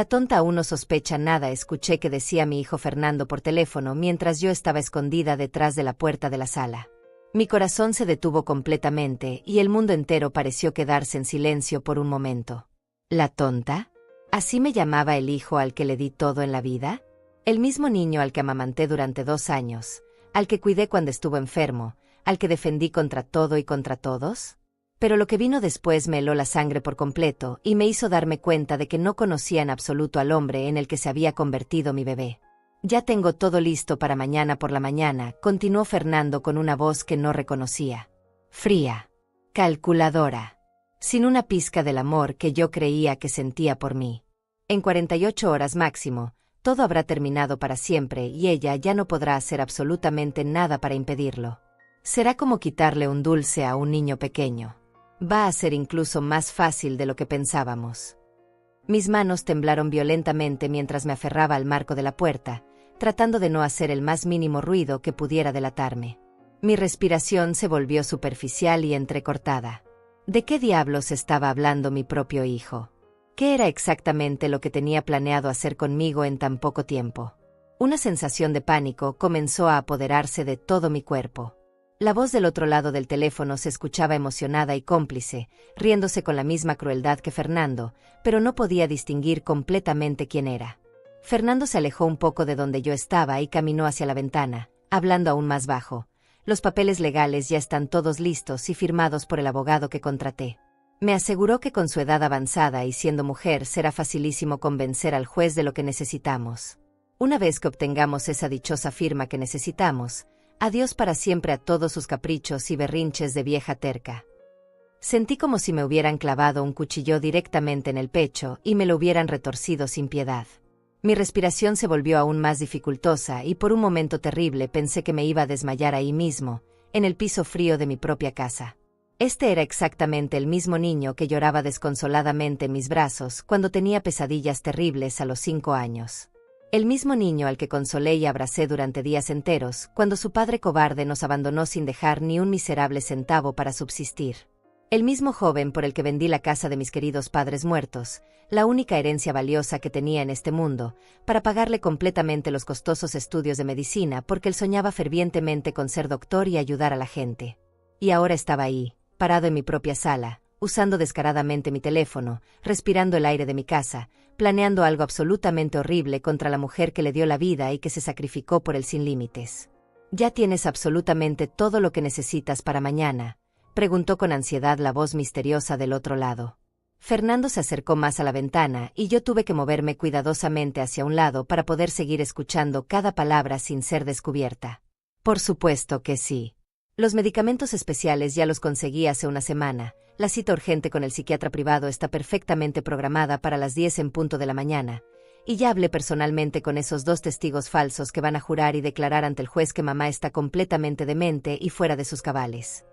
La tonta aún no sospecha nada, escuché que decía mi hijo Fernando por teléfono mientras yo estaba escondida detrás de la puerta de la sala. Mi corazón se detuvo completamente y el mundo entero pareció quedarse en silencio por un momento. ¿La tonta? ¿Así me llamaba el hijo al que le di todo en la vida? El mismo niño al que amamanté durante 2 años, al que cuidé cuando estuvo enfermo, al que defendí contra todo y contra todos. Pero lo que vino después me heló la sangre por completo y me hizo darme cuenta de que no conocía en absoluto al hombre en el que se había convertido mi bebé. Ya tengo todo listo para mañana por la mañana, continuó Fernando con una voz que no reconocía. Fría. Calculadora. Sin una pizca del amor que yo creía que sentía por mí. En 48 horas máximo, todo habrá terminado para siempre y ella ya no podrá hacer absolutamente nada para impedirlo. Será como quitarle un dulce a un niño pequeño. Va a ser incluso más fácil de lo que pensábamos. Mis manos temblaron violentamente mientras me aferraba al marco de la puerta, tratando de no hacer el más mínimo ruido que pudiera delatarme. Mi respiración se volvió superficial y entrecortada. ¿De qué diablos estaba hablando mi propio hijo? ¿Qué era exactamente lo que tenía planeado hacer conmigo en tan poco tiempo? Una sensación de pánico comenzó a apoderarse de todo mi cuerpo. La voz del otro lado del teléfono se escuchaba emocionada y cómplice, riéndose con la misma crueldad que Fernando, pero no podía distinguir completamente quién era. Fernando se alejó un poco de donde yo estaba y caminó hacia la ventana, hablando aún más bajo. Los papeles legales ya están todos listos y firmados por el abogado que contraté. Me aseguró que con su edad avanzada y siendo mujer será facilísimo convencer al juez de lo que necesitamos. Una vez que obtengamos esa dichosa firma que necesitamos, adiós para siempre a todos sus caprichos y berrinches de vieja terca. Sentí como si me hubieran clavado un cuchillo directamente en el pecho y me lo hubieran retorcido sin piedad. Mi respiración se volvió aún más dificultosa y por un momento terrible pensé que me iba a desmayar ahí mismo, en el piso frío de mi propia casa. Este era exactamente el mismo niño que lloraba desconsoladamente en mis brazos cuando tenía pesadillas terribles a los 5 años. El mismo niño al que consolé y abracé durante días enteros, cuando su padre cobarde nos abandonó sin dejar ni un miserable centavo para subsistir. El mismo joven por el que vendí la casa de mis queridos padres muertos, la única herencia valiosa que tenía en este mundo, para pagarle completamente los costosos estudios de medicina porque él soñaba fervientemente con ser doctor y ayudar a la gente. Y ahora estaba ahí, parado en mi propia sala, usando descaradamente mi teléfono, respirando el aire de mi casa, planeando algo absolutamente horrible contra la mujer que le dio la vida y que se sacrificó por él sin límites. «¿Ya tienes absolutamente todo lo que necesitas para mañana?», preguntó con ansiedad la voz misteriosa del otro lado. Fernando se acercó más a la ventana y yo tuve que moverme cuidadosamente hacia un lado para poder seguir escuchando cada palabra sin ser descubierta. Por supuesto que sí. Los medicamentos especiales ya los conseguí hace una semana. La cita urgente con el psiquiatra privado está perfectamente programada para las 10 en punto de la mañana, y ya hablé personalmente con esos 2 testigos falsos que van a jurar y declarar ante el juez que mamá está completamente demente y fuera de sus cabales.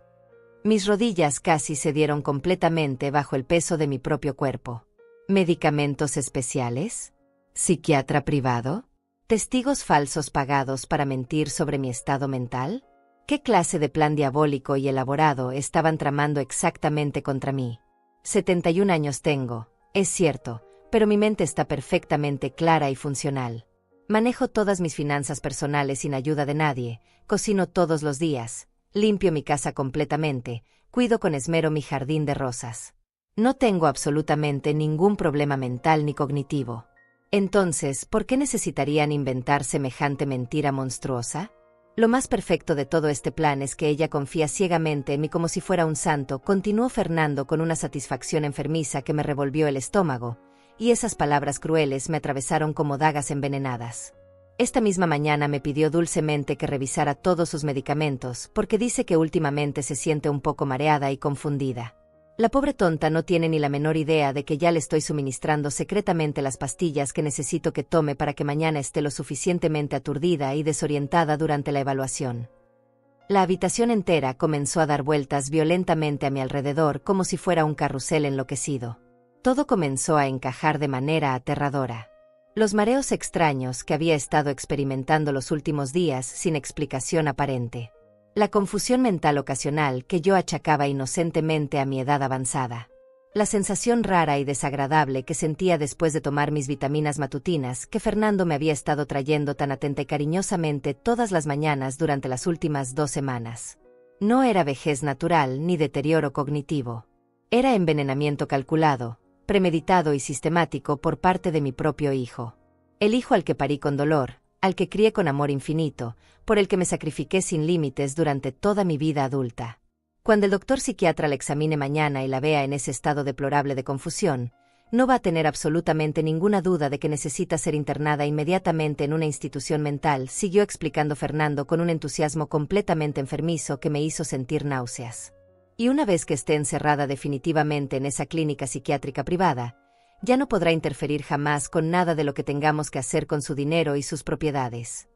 Mis rodillas casi cedieron completamente bajo el peso de mi propio cuerpo. ¿Medicamentos especiales? ¿Psiquiatra privado? ¿Testigos falsos pagados para mentir sobre mi estado mental? ¿Qué clase de plan diabólico y elaborado estaban tramando exactamente contra mí? 71 años tengo, es cierto, pero mi mente está perfectamente clara y funcional. Manejo todas mis finanzas personales sin ayuda de nadie, cocino todos los días, limpio mi casa completamente, cuido con esmero mi jardín de rosas. No tengo absolutamente ningún problema mental ni cognitivo. Entonces, ¿por qué necesitarían inventar semejante mentira monstruosa? Lo más perfecto de todo este plan es que ella confía ciegamente en mí como si fuera un santo, continuó Fernando con una satisfacción enfermiza que me revolvió el estómago, y esas palabras crueles me atravesaron como dagas envenenadas. Esta misma mañana me pidió dulcemente que revisara todos sus medicamentos, porque dice que últimamente se siente un poco mareada y confundida. La pobre tonta no tiene ni la menor idea de que ya le estoy suministrando secretamente las pastillas que necesito que tome para que mañana esté lo suficientemente aturdida y desorientada durante la evaluación. La habitación entera comenzó a dar vueltas violentamente a mi alrededor como si fuera un carrusel enloquecido. Todo comenzó a encajar de manera aterradora. Los mareos extraños que había estado experimentando los últimos días sin explicación aparente. La confusión mental ocasional que yo achacaba inocentemente a mi edad avanzada. La sensación rara y desagradable que sentía después de tomar mis vitaminas matutinas que Fernando me había estado trayendo tan atenta y cariñosamente todas las mañanas durante las últimas 2 semanas. No era vejez natural ni deterioro cognitivo. Era envenenamiento calculado, premeditado y sistemático por parte de mi propio hijo. El hijo al que parí con dolor, al que crié con amor infinito, por el que me sacrifiqué sin límites durante toda mi vida adulta. Cuando el doctor psiquiatra la examine mañana y la vea en ese estado deplorable de confusión, no va a tener absolutamente ninguna duda de que necesita ser internada inmediatamente en una institución mental, siguió explicando Fernando con un entusiasmo completamente enfermizo que me hizo sentir náuseas. Y una vez que esté encerrada definitivamente en esa clínica psiquiátrica privada, ya no podrá interferir jamás con nada de lo que tengamos que hacer con su dinero y sus propiedades.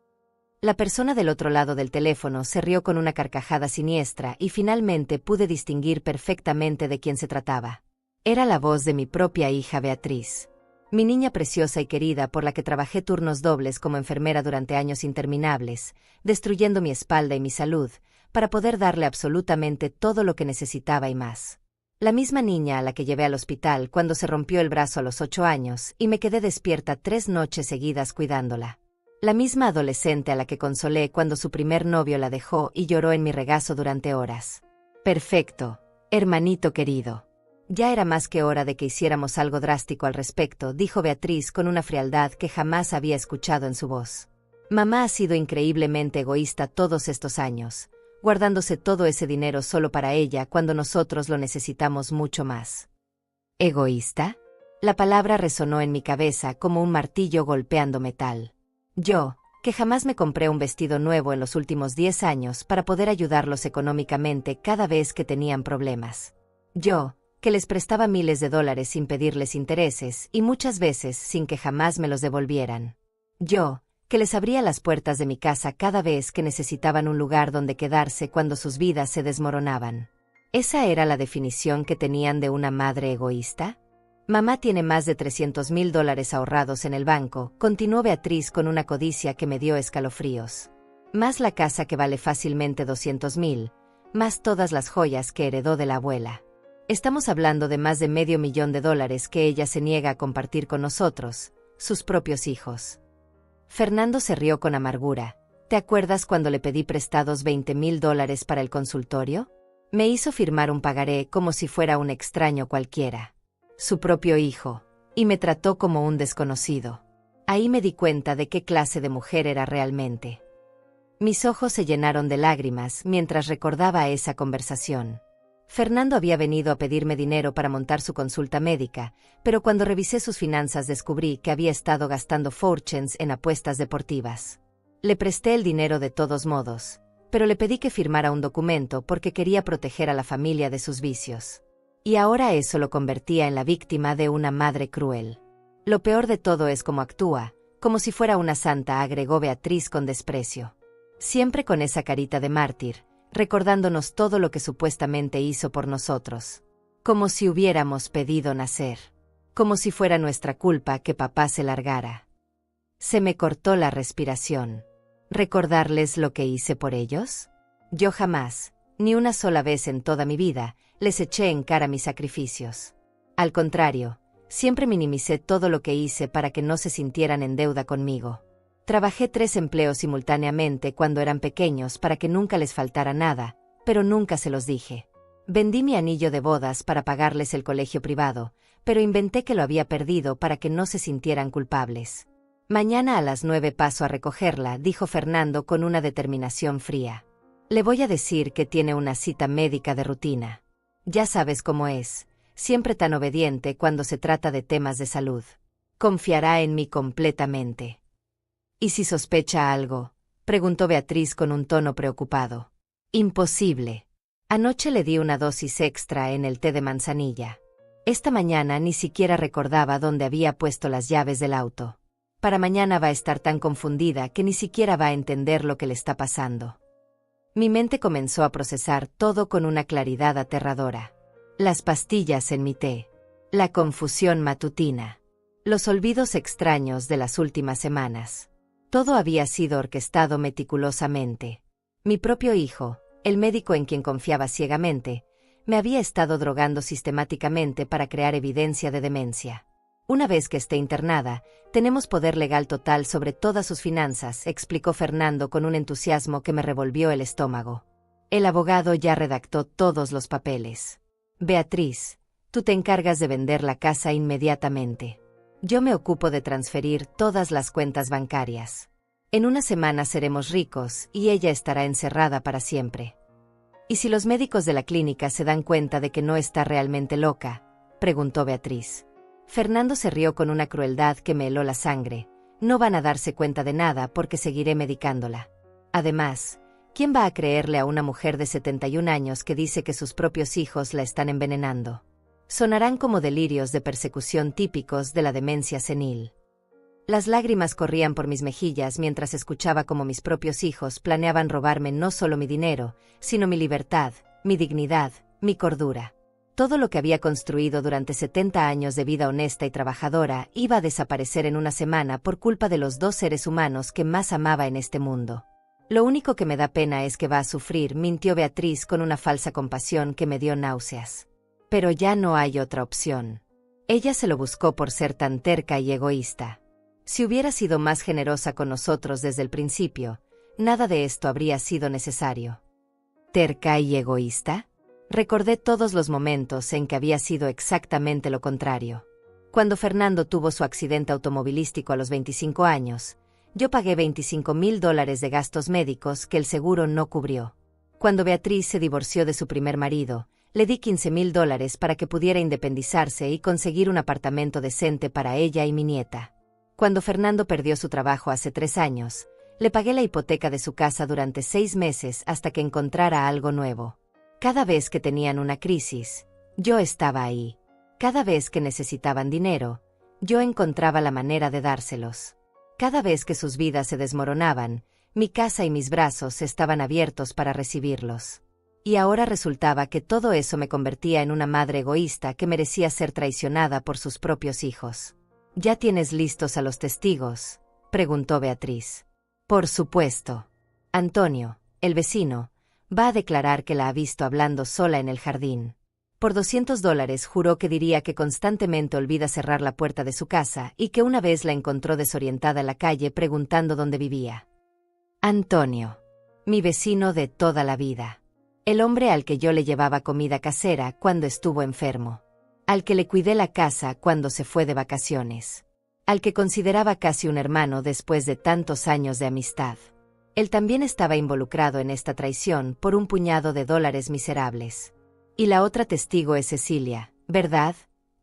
La persona del otro lado del teléfono se rió con una carcajada siniestra y finalmente pude distinguir perfectamente de quién se trataba. Era la voz de mi propia hija Beatriz. Mi niña preciosa y querida por la que trabajé turnos dobles como enfermera durante años interminables, destruyendo mi espalda y mi salud, para poder darle absolutamente todo lo que necesitaba y más. La misma niña a la que llevé al hospital cuando se rompió el brazo a los 8 años y me quedé despierta 3 noches seguidas cuidándola. La misma adolescente a la que consolé cuando su primer novio la dejó y lloró en mi regazo durante horas. Perfecto, hermanito querido. Ya era más que hora de que hiciéramos algo drástico al respecto, dijo Beatriz con una frialdad que jamás había escuchado en su voz. Mamá ha sido increíblemente egoísta todos estos años, guardándose todo ese dinero solo para ella cuando nosotros lo necesitamos mucho más. ¿Egoísta? La palabra resonó en mi cabeza como un martillo golpeando metal. Yo, que jamás me compré un vestido nuevo en los últimos 10 años para poder ayudarlos económicamente cada vez que tenían problemas. Yo, que les prestaba miles de dólares sin pedirles intereses y muchas veces sin que jamás me los devolvieran. Yo, que les abría las puertas de mi casa cada vez que necesitaban un lugar donde quedarse cuando sus vidas se desmoronaban. ¿Esa era la definición que tenían de una madre egoísta? Mamá tiene más de $300,000 ahorrados en el banco, continuó Beatriz con una codicia que me dio escalofríos. Más la casa que vale fácilmente $200,000, más todas las joyas que heredó de la abuela. Estamos hablando de más de $500,000 que ella se niega a compartir con nosotros, sus propios hijos. Fernando se rió con amargura. ¿Te acuerdas cuando le pedí prestados $20,000 para el consultorio? Me hizo firmar un pagaré como si fuera un extraño cualquiera. Su propio hijo, y me trató como un desconocido. Ahí me di cuenta de qué clase de mujer era realmente. Mis ojos se llenaron de lágrimas mientras recordaba esa conversación. Fernando había venido a pedirme dinero para montar su consulta médica, pero cuando revisé sus finanzas descubrí que había estado gastando fortunes en apuestas deportivas. Le presté el dinero de todos modos, pero le pedí que firmara un documento porque quería proteger a la familia de sus vicios. Y ahora eso lo convertía en la víctima de una madre cruel. Lo peor de todo es cómo actúa, como si fuera una santa, agregó Beatriz con desprecio. Siempre con esa carita de mártir, recordándonos todo lo que supuestamente hizo por nosotros. Como si hubiéramos pedido nacer. Como si fuera nuestra culpa que papá se largara. Se me cortó la respiración. ¿Recordarles lo que hice por ellos? Yo jamás, ni una sola vez en toda mi vida, les eché en cara mis sacrificios. Al contrario, siempre minimicé todo lo que hice para que no se sintieran en deuda conmigo. Trabajé 3 empleos simultáneamente cuando eran pequeños para que nunca les faltara nada, pero nunca se los dije. Vendí mi anillo de bodas para pagarles el colegio privado, pero inventé que lo había perdido para que no se sintieran culpables. Mañana a las 9 paso a recogerla, dijo Fernando con una determinación fría. Le voy a decir que tiene una cita médica de rutina. Ya sabes cómo es, siempre tan obediente cuando se trata de temas de salud. Confiará en mí completamente. ¿Y si sospecha algo?, preguntó Beatriz con un tono preocupado. Imposible. Anoche le di una dosis extra en el té de manzanilla. Esta mañana ni siquiera recordaba dónde había puesto las llaves del auto. Para mañana va a estar tan confundida que ni siquiera va a entender lo que le está pasando. Mi mente comenzó a procesar todo con una claridad aterradora. Las pastillas en mi té. La confusión matutina. Los olvidos extraños de las últimas semanas. Todo había sido orquestado meticulosamente. Mi propio hijo, el médico en quien confiaba ciegamente, Me había estado drogando sistemáticamente para crear evidencia de demencia. Una vez que esté internada, tenemos poder legal total sobre todas sus finanzas, explicó Fernando con un entusiasmo que me revolvió el estómago. El abogado ya redactó todos los papeles. Beatriz, tú te encargas de vender la casa inmediatamente. Yo me ocupo de transferir todas las cuentas bancarias. En una semana seremos ricos y ella estará encerrada para siempre. ¿Y si los médicos de la clínica se dan cuenta de que no está realmente loca?, preguntó Beatriz. Fernando se rió con una crueldad que me heló la sangre. No van a darse cuenta de nada porque seguiré medicándola. Además, ¿quién va a creerle a una mujer de 71 años que dice que sus propios hijos la están envenenando? Sonarán como delirios de persecución típicos de la demencia senil. Las lágrimas corrían por mis mejillas mientras escuchaba cómo mis propios hijos planeaban robarme no solo mi dinero, sino mi libertad, mi dignidad, mi cordura. Todo lo que había construido durante 70 años de vida honesta y trabajadora iba a desaparecer en una semana por culpa de los dos seres humanos que más amaba en este mundo. Lo único que me da pena es que va a sufrir, mintió Beatriz con una falsa compasión que me dio náuseas. Pero ya no hay otra opción. Ella se lo buscó por ser tan terca y egoísta. Si hubiera sido más generosa con nosotros desde el principio, nada de esto habría sido necesario. ¿Terca y egoísta? Recordé todos los momentos en que había sido exactamente lo contrario. Cuando Fernando tuvo su accidente automovilístico a los 25 años, yo pagué $25,000 de gastos médicos que el seguro no cubrió. Cuando Beatriz se divorció de su primer marido, le di $15,000 para que pudiera independizarse y conseguir un apartamento decente para ella y mi nieta. Cuando Fernando perdió su trabajo hace 3 años, le pagué la hipoteca de su casa durante 6 meses hasta que encontrara algo nuevo. Cada vez que tenían una crisis, yo estaba ahí. Cada vez que necesitaban dinero, yo encontraba la manera de dárselos. Cada vez que sus vidas se desmoronaban, mi casa y mis brazos estaban abiertos para recibirlos. Y ahora resultaba que todo eso me convertía en una madre egoísta que merecía ser traicionada por sus propios hijos. ¿Ya tienes listos a los testigos?, preguntó Beatriz. Por supuesto. Antonio, el vecino, va a declarar que la ha visto hablando sola en el jardín. Por $200 juró que diría que constantemente olvida cerrar la puerta de su casa y que una vez la encontró desorientada en la calle preguntando dónde vivía. Antonio. Mi vecino de toda la vida. El hombre al que yo le llevaba comida casera cuando estuvo enfermo. Al que le cuidé la casa cuando se fue de vacaciones. Al que consideraba casi un hermano después de tantos años de amistad. Él también estaba involucrado en esta traición por un puñado de dólares miserables. Y la otra testigo es Cecilia, ¿verdad?,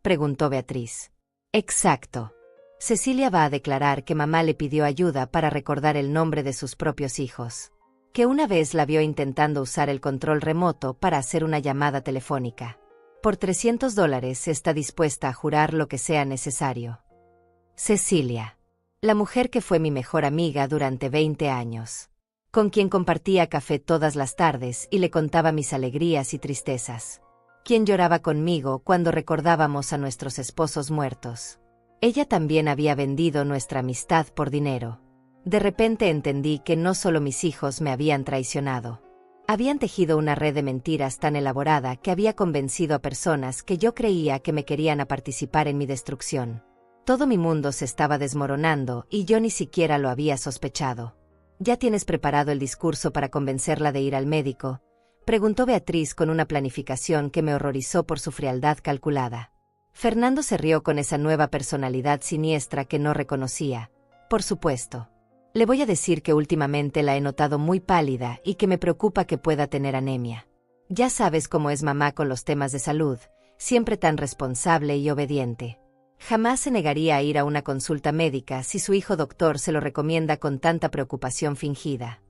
preguntó Beatriz. Exacto. Cecilia va a declarar que mamá le pidió ayuda para recordar el nombre de sus propios hijos. Que una vez la vio intentando usar el control remoto para hacer una llamada telefónica. Por $300 está dispuesta a jurar lo que sea necesario. Cecilia. La mujer que fue mi mejor amiga durante 20 años. Con quien compartía café todas las tardes y le contaba mis alegrías y tristezas. Quien lloraba conmigo cuando recordábamos a nuestros esposos muertos. Ella también había vendido nuestra amistad por dinero. De repente entendí que no solo mis hijos me habían traicionado. Habían tejido una red de mentiras tan elaborada que había convencido a personas que yo creía que me querían a participar en mi destrucción. Todo mi mundo se estaba desmoronando y yo ni siquiera lo había sospechado. ¿Ya tienes preparado el discurso para convencerla de ir al médico?, preguntó Beatriz con una planificación que me horrorizó por su frialdad calculada. Fernando se rió con esa nueva personalidad siniestra que no reconocía. Por supuesto. Le voy a decir que últimamente la he notado muy pálida y que me preocupa que pueda tener anemia. Ya sabes cómo es mamá con los temas de salud, siempre tan responsable y obediente. Jamás se negaría a ir a una consulta médica si su hijo doctor se lo recomienda con tanta preocupación fingida.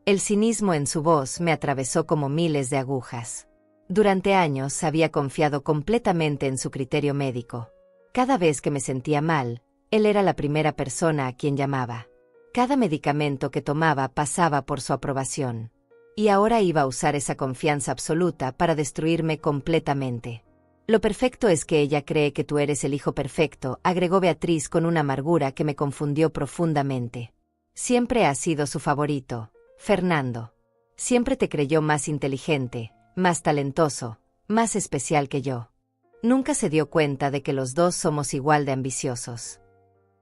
El cinismo en su voz me atravesó como miles de agujas. Durante años había confiado completamente en su criterio médico. Cada vez que me sentía mal, él era la primera persona a quien llamaba. Cada medicamento que tomaba pasaba por su aprobación. Y ahora iba a usar esa confianza absoluta para destruirme completamente. Lo perfecto es que ella cree que tú eres el hijo perfecto, agregó Beatriz con una amargura que me confundió profundamente. Siempre has sido su favorito, Fernando. Siempre te creyó más inteligente, más talentoso, más especial que yo. Nunca se dio cuenta de que los dos somos igual de ambiciosos.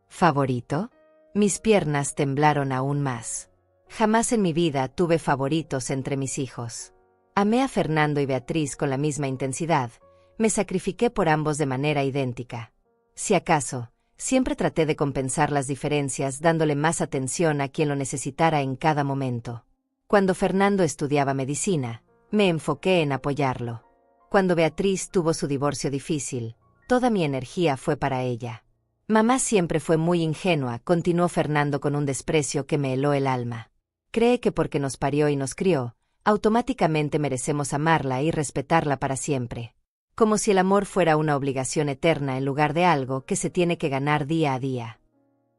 ¿Favorito? Mis piernas temblaron aún más. Jamás en mi vida tuve favoritos entre mis hijos. Amé a Fernando y Beatriz con la misma intensidad, me sacrifiqué por ambos de manera idéntica. Si acaso, siempre traté de compensar las diferencias dándole más atención a quien lo necesitara en cada momento. Cuando Fernando estudiaba medicina, me enfoqué en apoyarlo. Cuando Beatriz tuvo su divorcio difícil, toda mi energía fue para ella. Mamá siempre fue muy ingenua, continuó Fernando con un desprecio que me heló el alma. Cree que porque nos parió y nos crió, automáticamente merecemos amarla y respetarla para siempre. Como si el amor fuera una obligación eterna en lugar de algo que se tiene que ganar día a día.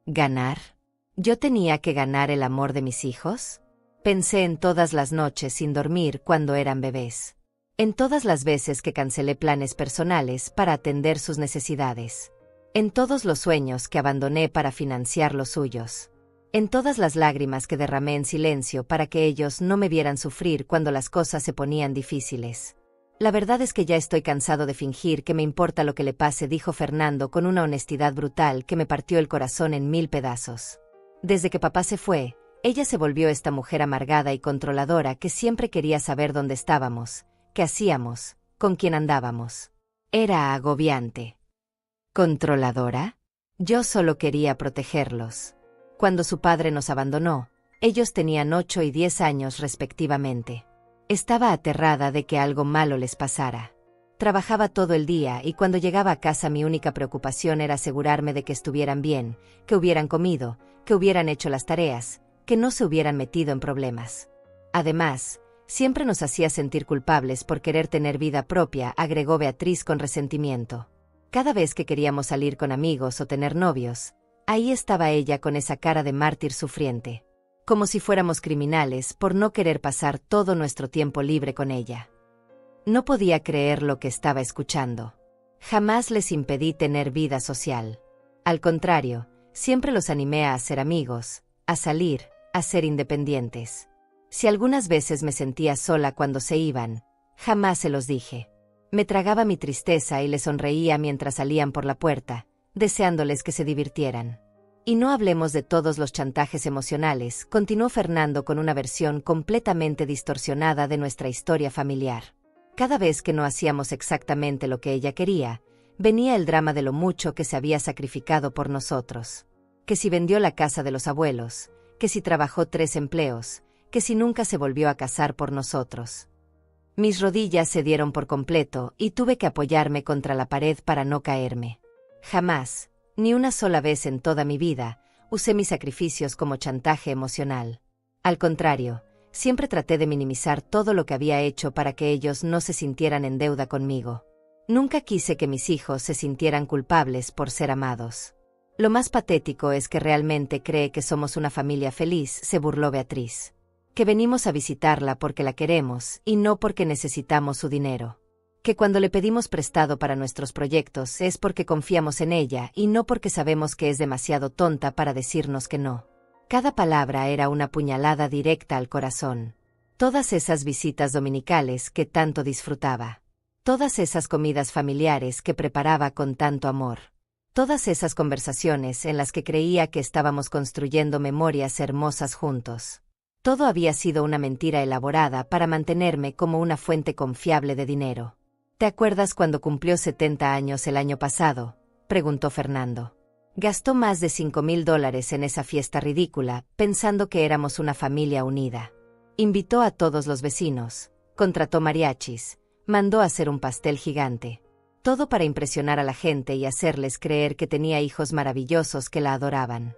¿Ganar? ¿Yo tenía que ganar el amor de mis hijos? Pensé en todas las noches sin dormir cuando eran bebés. En todas las veces que cancelé planes personales para atender sus necesidades. En todos los sueños que abandoné para financiar los suyos. En todas las lágrimas que derramé en silencio para que ellos no me vieran sufrir cuando las cosas se ponían difíciles. La verdad es que ya estoy cansado de fingir que me importa lo que le pase, dijo Fernando con una honestidad brutal que me partió el corazón en 1000 pedazos. Desde que papá se fue, ella se volvió esta mujer amargada y controladora que siempre quería saber dónde estábamos, qué hacíamos, con quién andábamos. Era agobiante. ¿Controladora? Yo solo quería protegerlos. Cuando su padre nos abandonó, ellos tenían 8 y 10 años respectivamente. Estaba aterrada de que algo malo les pasara. Trabajaba todo el día y cuando llegaba a casa mi única preocupación era asegurarme de que estuvieran bien, que hubieran comido, que hubieran hecho las tareas, que no se hubieran metido en problemas. Además, siempre nos hacía sentir culpables por querer tener vida propia, agregó Beatriz con resentimiento. Cada vez que queríamos salir con amigos o tener novios, ahí estaba ella con esa cara de mártir sufriente. Como si fuéramos criminales por no querer pasar todo nuestro tiempo libre con ella. No podía creer lo que estaba escuchando. Jamás les impedí tener vida social. Al contrario, siempre los animé a ser amigos, a salir, a ser independientes. Si algunas veces me sentía sola cuando se iban, jamás se los dije. Me tragaba mi tristeza y les sonreía mientras salían por la puerta, deseándoles que se divirtieran. Y no hablemos de todos los chantajes emocionales, continuó Fernando con una versión completamente distorsionada de nuestra historia familiar. Cada vez que no hacíamos exactamente lo que ella quería, venía el drama de lo mucho que se había sacrificado por nosotros. Que si vendió la casa de los abuelos, que si trabajó 3 empleos, que si nunca se volvió a casar por nosotros. Mis rodillas se dieron por completo y tuve que apoyarme contra la pared para no caerme. Jamás, ni una sola vez en toda mi vida, usé mis sacrificios como chantaje emocional. Al contrario, siempre traté de minimizar todo lo que había hecho para que ellos no se sintieran en deuda conmigo. Nunca quise que mis hijos se sintieran culpables por ser amados. Lo más patético es que realmente cree que somos una familia feliz, se burló Beatriz. Que venimos a visitarla porque la queremos y no porque necesitamos su dinero. Que cuando le pedimos prestado para nuestros proyectos es porque confiamos en ella y no porque sabemos que es demasiado tonta para decirnos que no. Cada palabra era una puñalada directa al corazón. Todas esas visitas dominicales que tanto disfrutaba. Todas esas comidas familiares que preparaba con tanto amor. Todas esas conversaciones en las que creía que estábamos construyendo memorias hermosas juntos. Todo había sido una mentira elaborada para mantenerme como una fuente confiable de dinero. ¿Te acuerdas cuando cumplió 70 años el año pasado?, preguntó Fernando. Gastó más de $5,000 en esa fiesta ridícula, pensando que éramos una familia unida. Invitó a todos los vecinos, contrató mariachis, mandó a hacer un pastel gigante. Todo para impresionar a la gente y hacerles creer que tenía hijos maravillosos que la adoraban.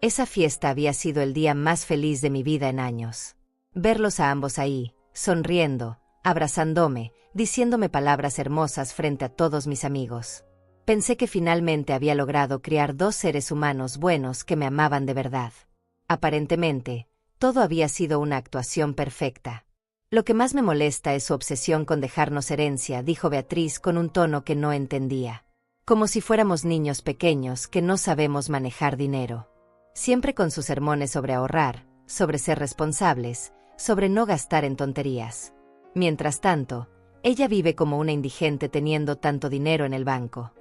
Esa fiesta había sido el día más feliz de mi vida en años. Verlos a ambos ahí, sonriendo, abrazándome, diciéndome palabras hermosas frente a todos mis amigos. Pensé que finalmente había logrado criar 2 seres humanos buenos que me amaban de verdad. Aparentemente, todo había sido una actuación perfecta. Lo que más me molesta es su obsesión con dejarnos herencia, dijo Beatriz con un tono que no entendía. Como si fuéramos niños pequeños que no sabemos manejar dinero. Siempre con sus sermones sobre ahorrar, sobre ser responsables, sobre no gastar en tonterías. Mientras tanto, Ella vive como una indigente teniendo tanto dinero en el banco.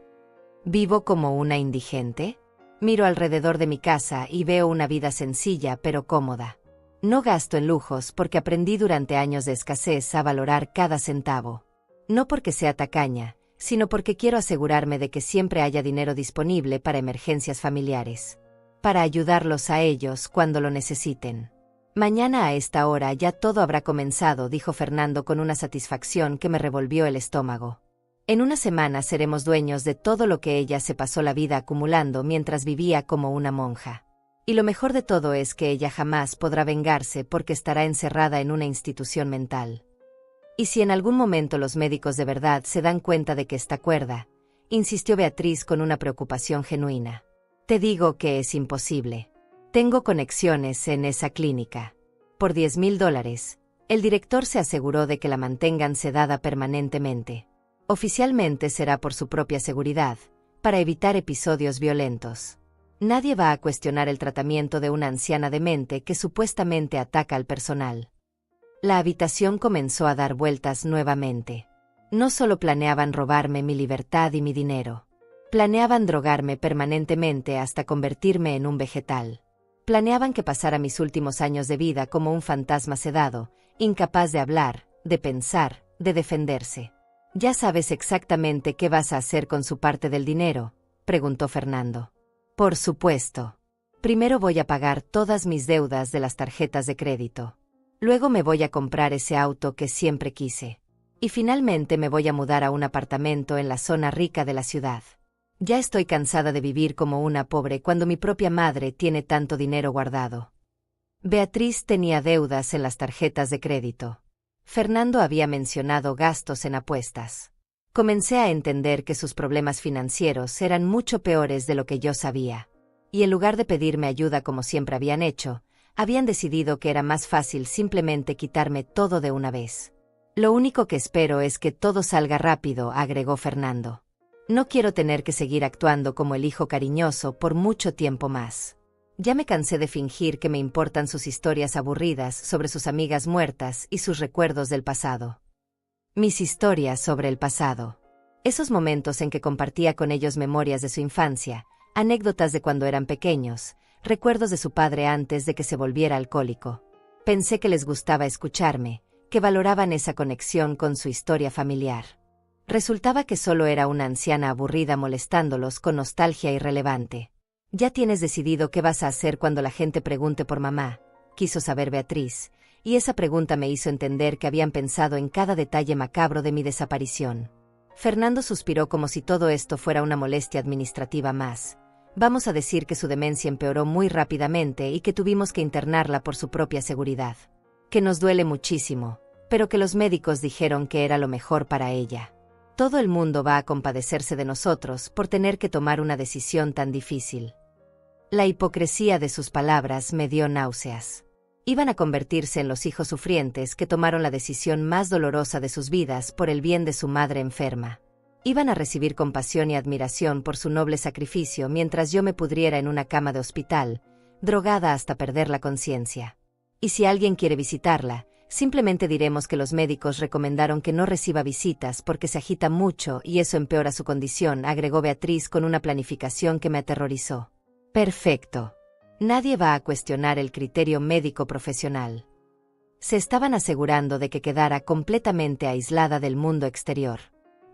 ¿Vivo como una indigente? Miro alrededor de mi casa y veo una vida sencilla pero cómoda. No gasto en lujos porque aprendí durante años de escasez a valorar cada centavo. No porque sea tacaña, sino porque quiero asegurarme de que siempre haya dinero disponible para emergencias familiares. Para ayudarlos a ellos cuando lo necesiten. Mañana a esta hora ya todo habrá comenzado, dijo Fernando con una satisfacción que me revolvió el estómago. En una semana seremos dueños de todo lo que ella se pasó la vida acumulando mientras vivía como una monja. Y lo mejor de todo es que ella jamás podrá vengarse porque estará encerrada en una institución mental. ¿Y si en algún momento los médicos de verdad se dan cuenta de que está cuerda?, insistió Beatriz con una preocupación genuina. Te digo que es imposible. Tengo conexiones en esa clínica. Por $10,000, el director se aseguró de que la mantengan sedada permanentemente. Oficialmente será por su propia seguridad, para evitar episodios violentos. Nadie va a cuestionar el tratamiento de una anciana demente que supuestamente ataca al personal. La habitación comenzó a dar vueltas nuevamente. No solo planeaban robarme mi libertad y mi dinero. Planeaban drogarme permanentemente hasta convertirme en un vegetal. Planeaban que pasara mis últimos años de vida como un fantasma sedado, incapaz de hablar, de pensar, de defenderse. ¿Ya sabes exactamente qué vas a hacer con su parte del dinero?, preguntó Fernando. Por supuesto. Primero voy a pagar todas mis deudas de las tarjetas de crédito. Luego me voy a comprar ese auto que siempre quise. Y finalmente me voy a mudar a un apartamento en la zona rica de la ciudad. Ya estoy cansada de vivir como una pobre cuando mi propia madre tiene tanto dinero guardado. Beatriz tenía deudas en las tarjetas de crédito. Fernando había mencionado gastos en apuestas. Comencé a entender que sus problemas financieros eran mucho peores de lo que yo sabía. Y en lugar de pedirme ayuda como siempre habían hecho, habían decidido que era más fácil simplemente quitarme todo de una vez. Lo único que espero es que todo salga rápido, agregó Fernando. No quiero tener que seguir actuando como el hijo cariñoso por mucho tiempo más. Ya me cansé de fingir que me importan sus historias aburridas sobre sus amigas muertas y sus recuerdos del pasado. Mis historias sobre el pasado. Esos momentos en que compartía con ellos memorias de su infancia, anécdotas de cuando eran pequeños, recuerdos de su padre antes de que se volviera alcohólico. Pensé que les gustaba escucharme, que valoraban esa conexión con su historia familiar. Resultaba que solo era una anciana aburrida molestándolos con nostalgia irrelevante. «¿Ya tienes decidido qué vas a hacer cuando la gente pregunte por mamá?», quiso saber Beatriz, y esa pregunta me hizo entender que habían pensado en cada detalle macabro de mi desaparición. Fernando suspiró como si todo esto fuera una molestia administrativa más. Vamos a decir que su demencia empeoró muy rápidamente y que tuvimos que internarla por su propia seguridad. Que nos duele muchísimo, pero que los médicos dijeron que era lo mejor para ella. Todo el mundo va a compadecerse de nosotros por tener que tomar una decisión tan difícil. La hipocresía de sus palabras me dio náuseas. Iban a convertirse en los hijos sufrientes que tomaron la decisión más dolorosa de sus vidas por el bien de su madre enferma. Iban a recibir compasión y admiración por su noble sacrificio mientras yo me pudriera en una cama de hospital, drogada hasta perder la conciencia. Y si alguien quiere visitarla, simplemente diremos que los médicos recomendaron que no reciba visitas porque se agita mucho y eso empeora su condición, agregó Beatriz con una planificación que me aterrorizó. Perfecto. Nadie va a cuestionar el criterio médico profesional. Se estaban asegurando de que quedara completamente aislada del mundo exterior.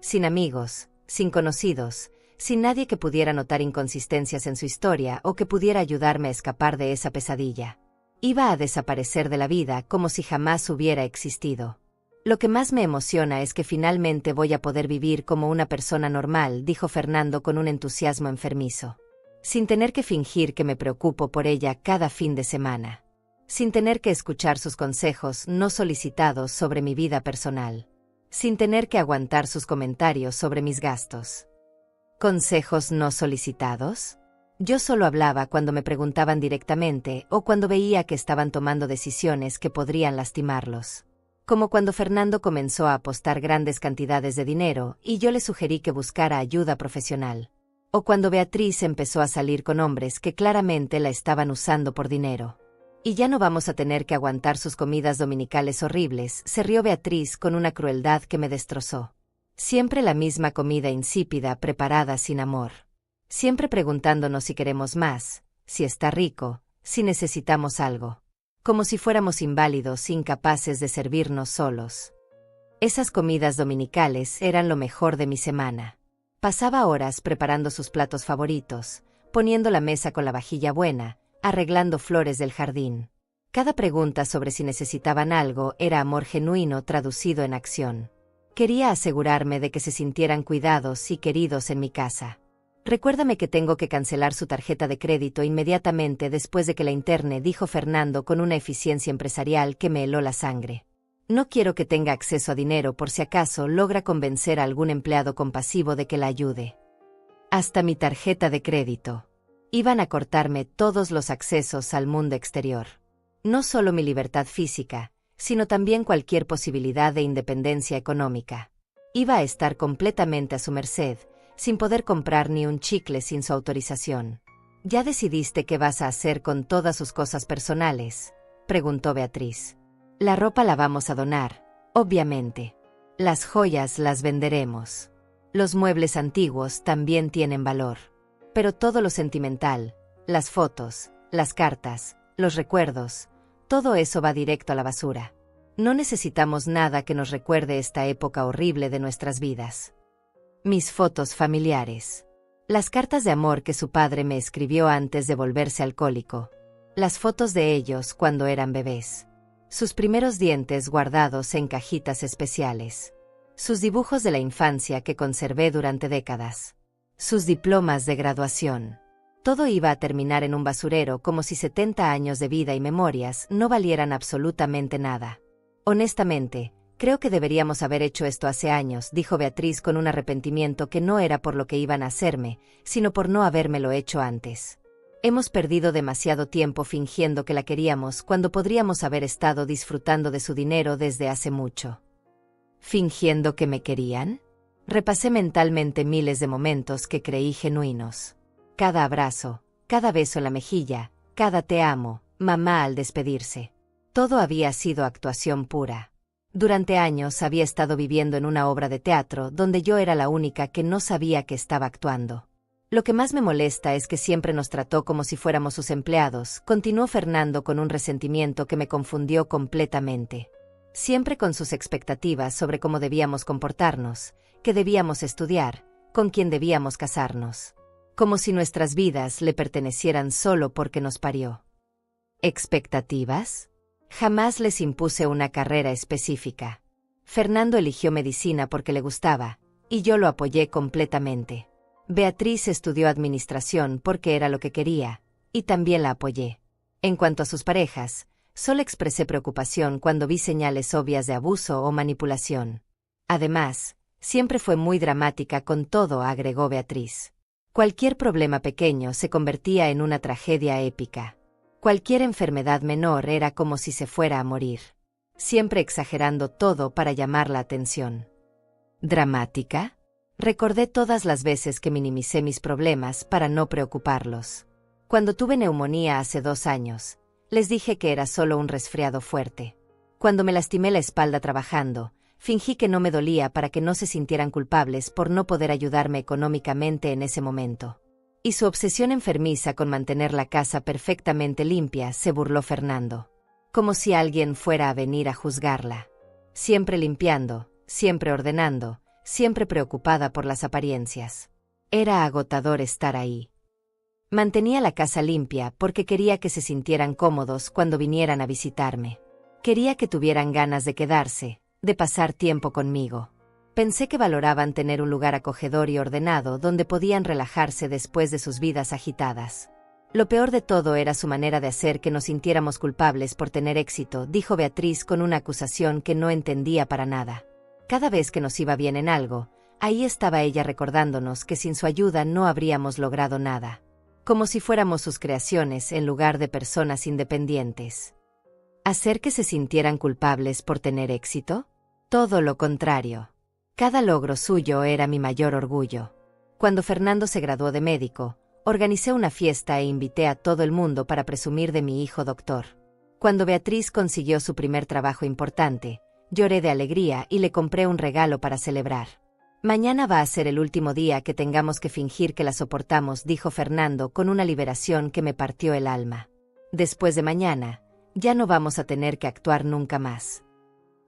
Sin amigos, sin conocidos, sin nadie que pudiera notar inconsistencias en su historia o que pudiera ayudarme a escapar de esa pesadilla. Iba a desaparecer de la vida como si jamás hubiera existido. Lo que más me emociona es que finalmente voy a poder vivir como una persona normal, dijo Fernando con un entusiasmo enfermizo. Sin tener que fingir que me preocupo por ella cada fin de semana. Sin tener que escuchar sus consejos no solicitados sobre mi vida personal. Sin tener que aguantar sus comentarios sobre mis gastos. ¿Consejos no solicitados? Yo solo hablaba cuando me preguntaban directamente o cuando veía que estaban tomando decisiones que podrían lastimarlos. Como cuando Fernando comenzó a apostar grandes cantidades de dinero y yo le sugerí que buscara ayuda profesional. O cuando Beatriz empezó a salir con hombres que claramente la estaban usando por dinero. Y ya no vamos a tener que aguantar sus comidas dominicales horribles, se rió Beatriz con una crueldad que me destrozó. Siempre la misma comida insípida preparada sin amor. Siempre preguntándonos si queremos más, si está rico, si necesitamos algo. Como si fuéramos inválidos, incapaces de servirnos solos. Esas comidas dominicales eran lo mejor de mi semana. Pasaba horas preparando sus platos favoritos, poniendo la mesa con la vajilla buena, arreglando flores del jardín. Cada pregunta sobre si necesitaban algo era amor genuino traducido en acción. Quería asegurarme de que se sintieran cuidados y queridos en mi casa. Recuérdame que tengo que cancelar su tarjeta de crédito inmediatamente después de que la interne, dijo Fernando con una eficiencia empresarial que me heló la sangre. No quiero que tenga acceso a dinero por si acaso logra convencer a algún empleado compasivo de que la ayude. Hasta mi tarjeta de crédito. Iban a cortarme todos los accesos al mundo exterior. No solo mi libertad física, sino también cualquier posibilidad de independencia económica. Iba a estar completamente a su merced, sin poder comprar ni un chicle sin su autorización. ¿Ya decidiste qué vas a hacer con todas sus cosas personales?, preguntó Beatriz. La ropa la vamos a donar, obviamente. Las joyas las venderemos. Los muebles antiguos también tienen valor. Pero todo lo sentimental, las fotos, las cartas, los recuerdos, todo eso va directo a la basura. No necesitamos nada que nos recuerde esta época horrible de nuestras vidas. Mis fotos familiares. Las cartas de amor que su padre me escribió antes de volverse alcohólico. Las fotos de ellos cuando eran bebés. Sus primeros dientes guardados en cajitas especiales. Sus dibujos de la infancia que conservé durante décadas. Sus diplomas de graduación. Todo iba a terminar en un basurero como si 70 años de vida y memorias no valieran absolutamente nada. Honestamente, creo que deberíamos haber hecho esto hace años, dijo Beatriz con un arrepentimiento que no era por lo que iban a hacerme, sino por no habérmelo hecho antes. Hemos perdido demasiado tiempo fingiendo que la queríamos cuando podríamos haber estado disfrutando de su dinero desde hace mucho. ¿Fingiendo que me querían? Repasé mentalmente miles de momentos que creí genuinos. Cada abrazo, cada beso en la mejilla, cada te amo, mamá al despedirse. Todo había sido actuación pura. Durante años había estado viviendo en una obra de teatro donde yo era la única que no sabía que estaba actuando. Lo que más me molesta es que siempre nos trató como si fuéramos sus empleados, continuó Fernando con un resentimiento que me confundió completamente. Siempre con sus expectativas sobre cómo debíamos comportarnos, qué debíamos estudiar, con quién debíamos casarnos. Como si nuestras vidas le pertenecieran solo porque nos parió. ¿Expectativas? Jamás les impuse una carrera específica. Fernando eligió medicina porque le gustaba, y yo lo apoyé completamente. Beatriz estudió administración porque era lo que quería, y también la apoyé. En cuanto a sus parejas, solo expresé preocupación cuando vi señales obvias de abuso o manipulación. Además, siempre fue muy dramática con todo, agregó Beatriz. Cualquier problema pequeño se convertía en una tragedia épica. Cualquier enfermedad menor era como si se fuera a morir. Siempre exagerando todo para llamar la atención. ¿Dramática? Recordé todas las veces que minimicé mis problemas para no preocuparlos. Cuando tuve neumonía hace 2 años, les dije que era solo un resfriado fuerte. Cuando me lastimé la espalda trabajando, fingí que no me dolía para que no se sintieran culpables por no poder ayudarme económicamente en ese momento. Y su obsesión enfermiza con mantener la casa perfectamente limpia, se burló Fernando. Como si alguien fuera a venir a juzgarla. Siempre limpiando, siempre ordenando, siempre preocupada por las apariencias. Era agotador estar ahí. Mantenía la casa limpia porque quería que se sintieran cómodos cuando vinieran a visitarme. Quería que tuvieran ganas de quedarse, de pasar tiempo conmigo. Pensé que valoraban tener un lugar acogedor y ordenado donde podían relajarse después de sus vidas agitadas. Lo peor de todo era su manera de hacer que nos sintiéramos culpables por tener éxito, dijo Beatriz con una acusación que no entendía para nada. Cada vez que nos iba bien en algo, ahí estaba ella recordándonos que sin su ayuda no habríamos logrado nada. Como si fuéramos sus creaciones en lugar de personas independientes. ¿Hacer que se sintieran culpables por tener éxito? Todo lo contrario. Cada logro suyo era mi mayor orgullo. Cuando Fernando se graduó de médico, organicé una fiesta e invité a todo el mundo para presumir de mi hijo doctor. Cuando Beatriz consiguió su primer trabajo importante, lloré de alegría y le compré un regalo para celebrar. Mañana va a ser el último día que tengamos que fingir que la soportamos, dijo Fernando con una liberación que me partió el alma. Después de mañana, ya no vamos a tener que actuar nunca más.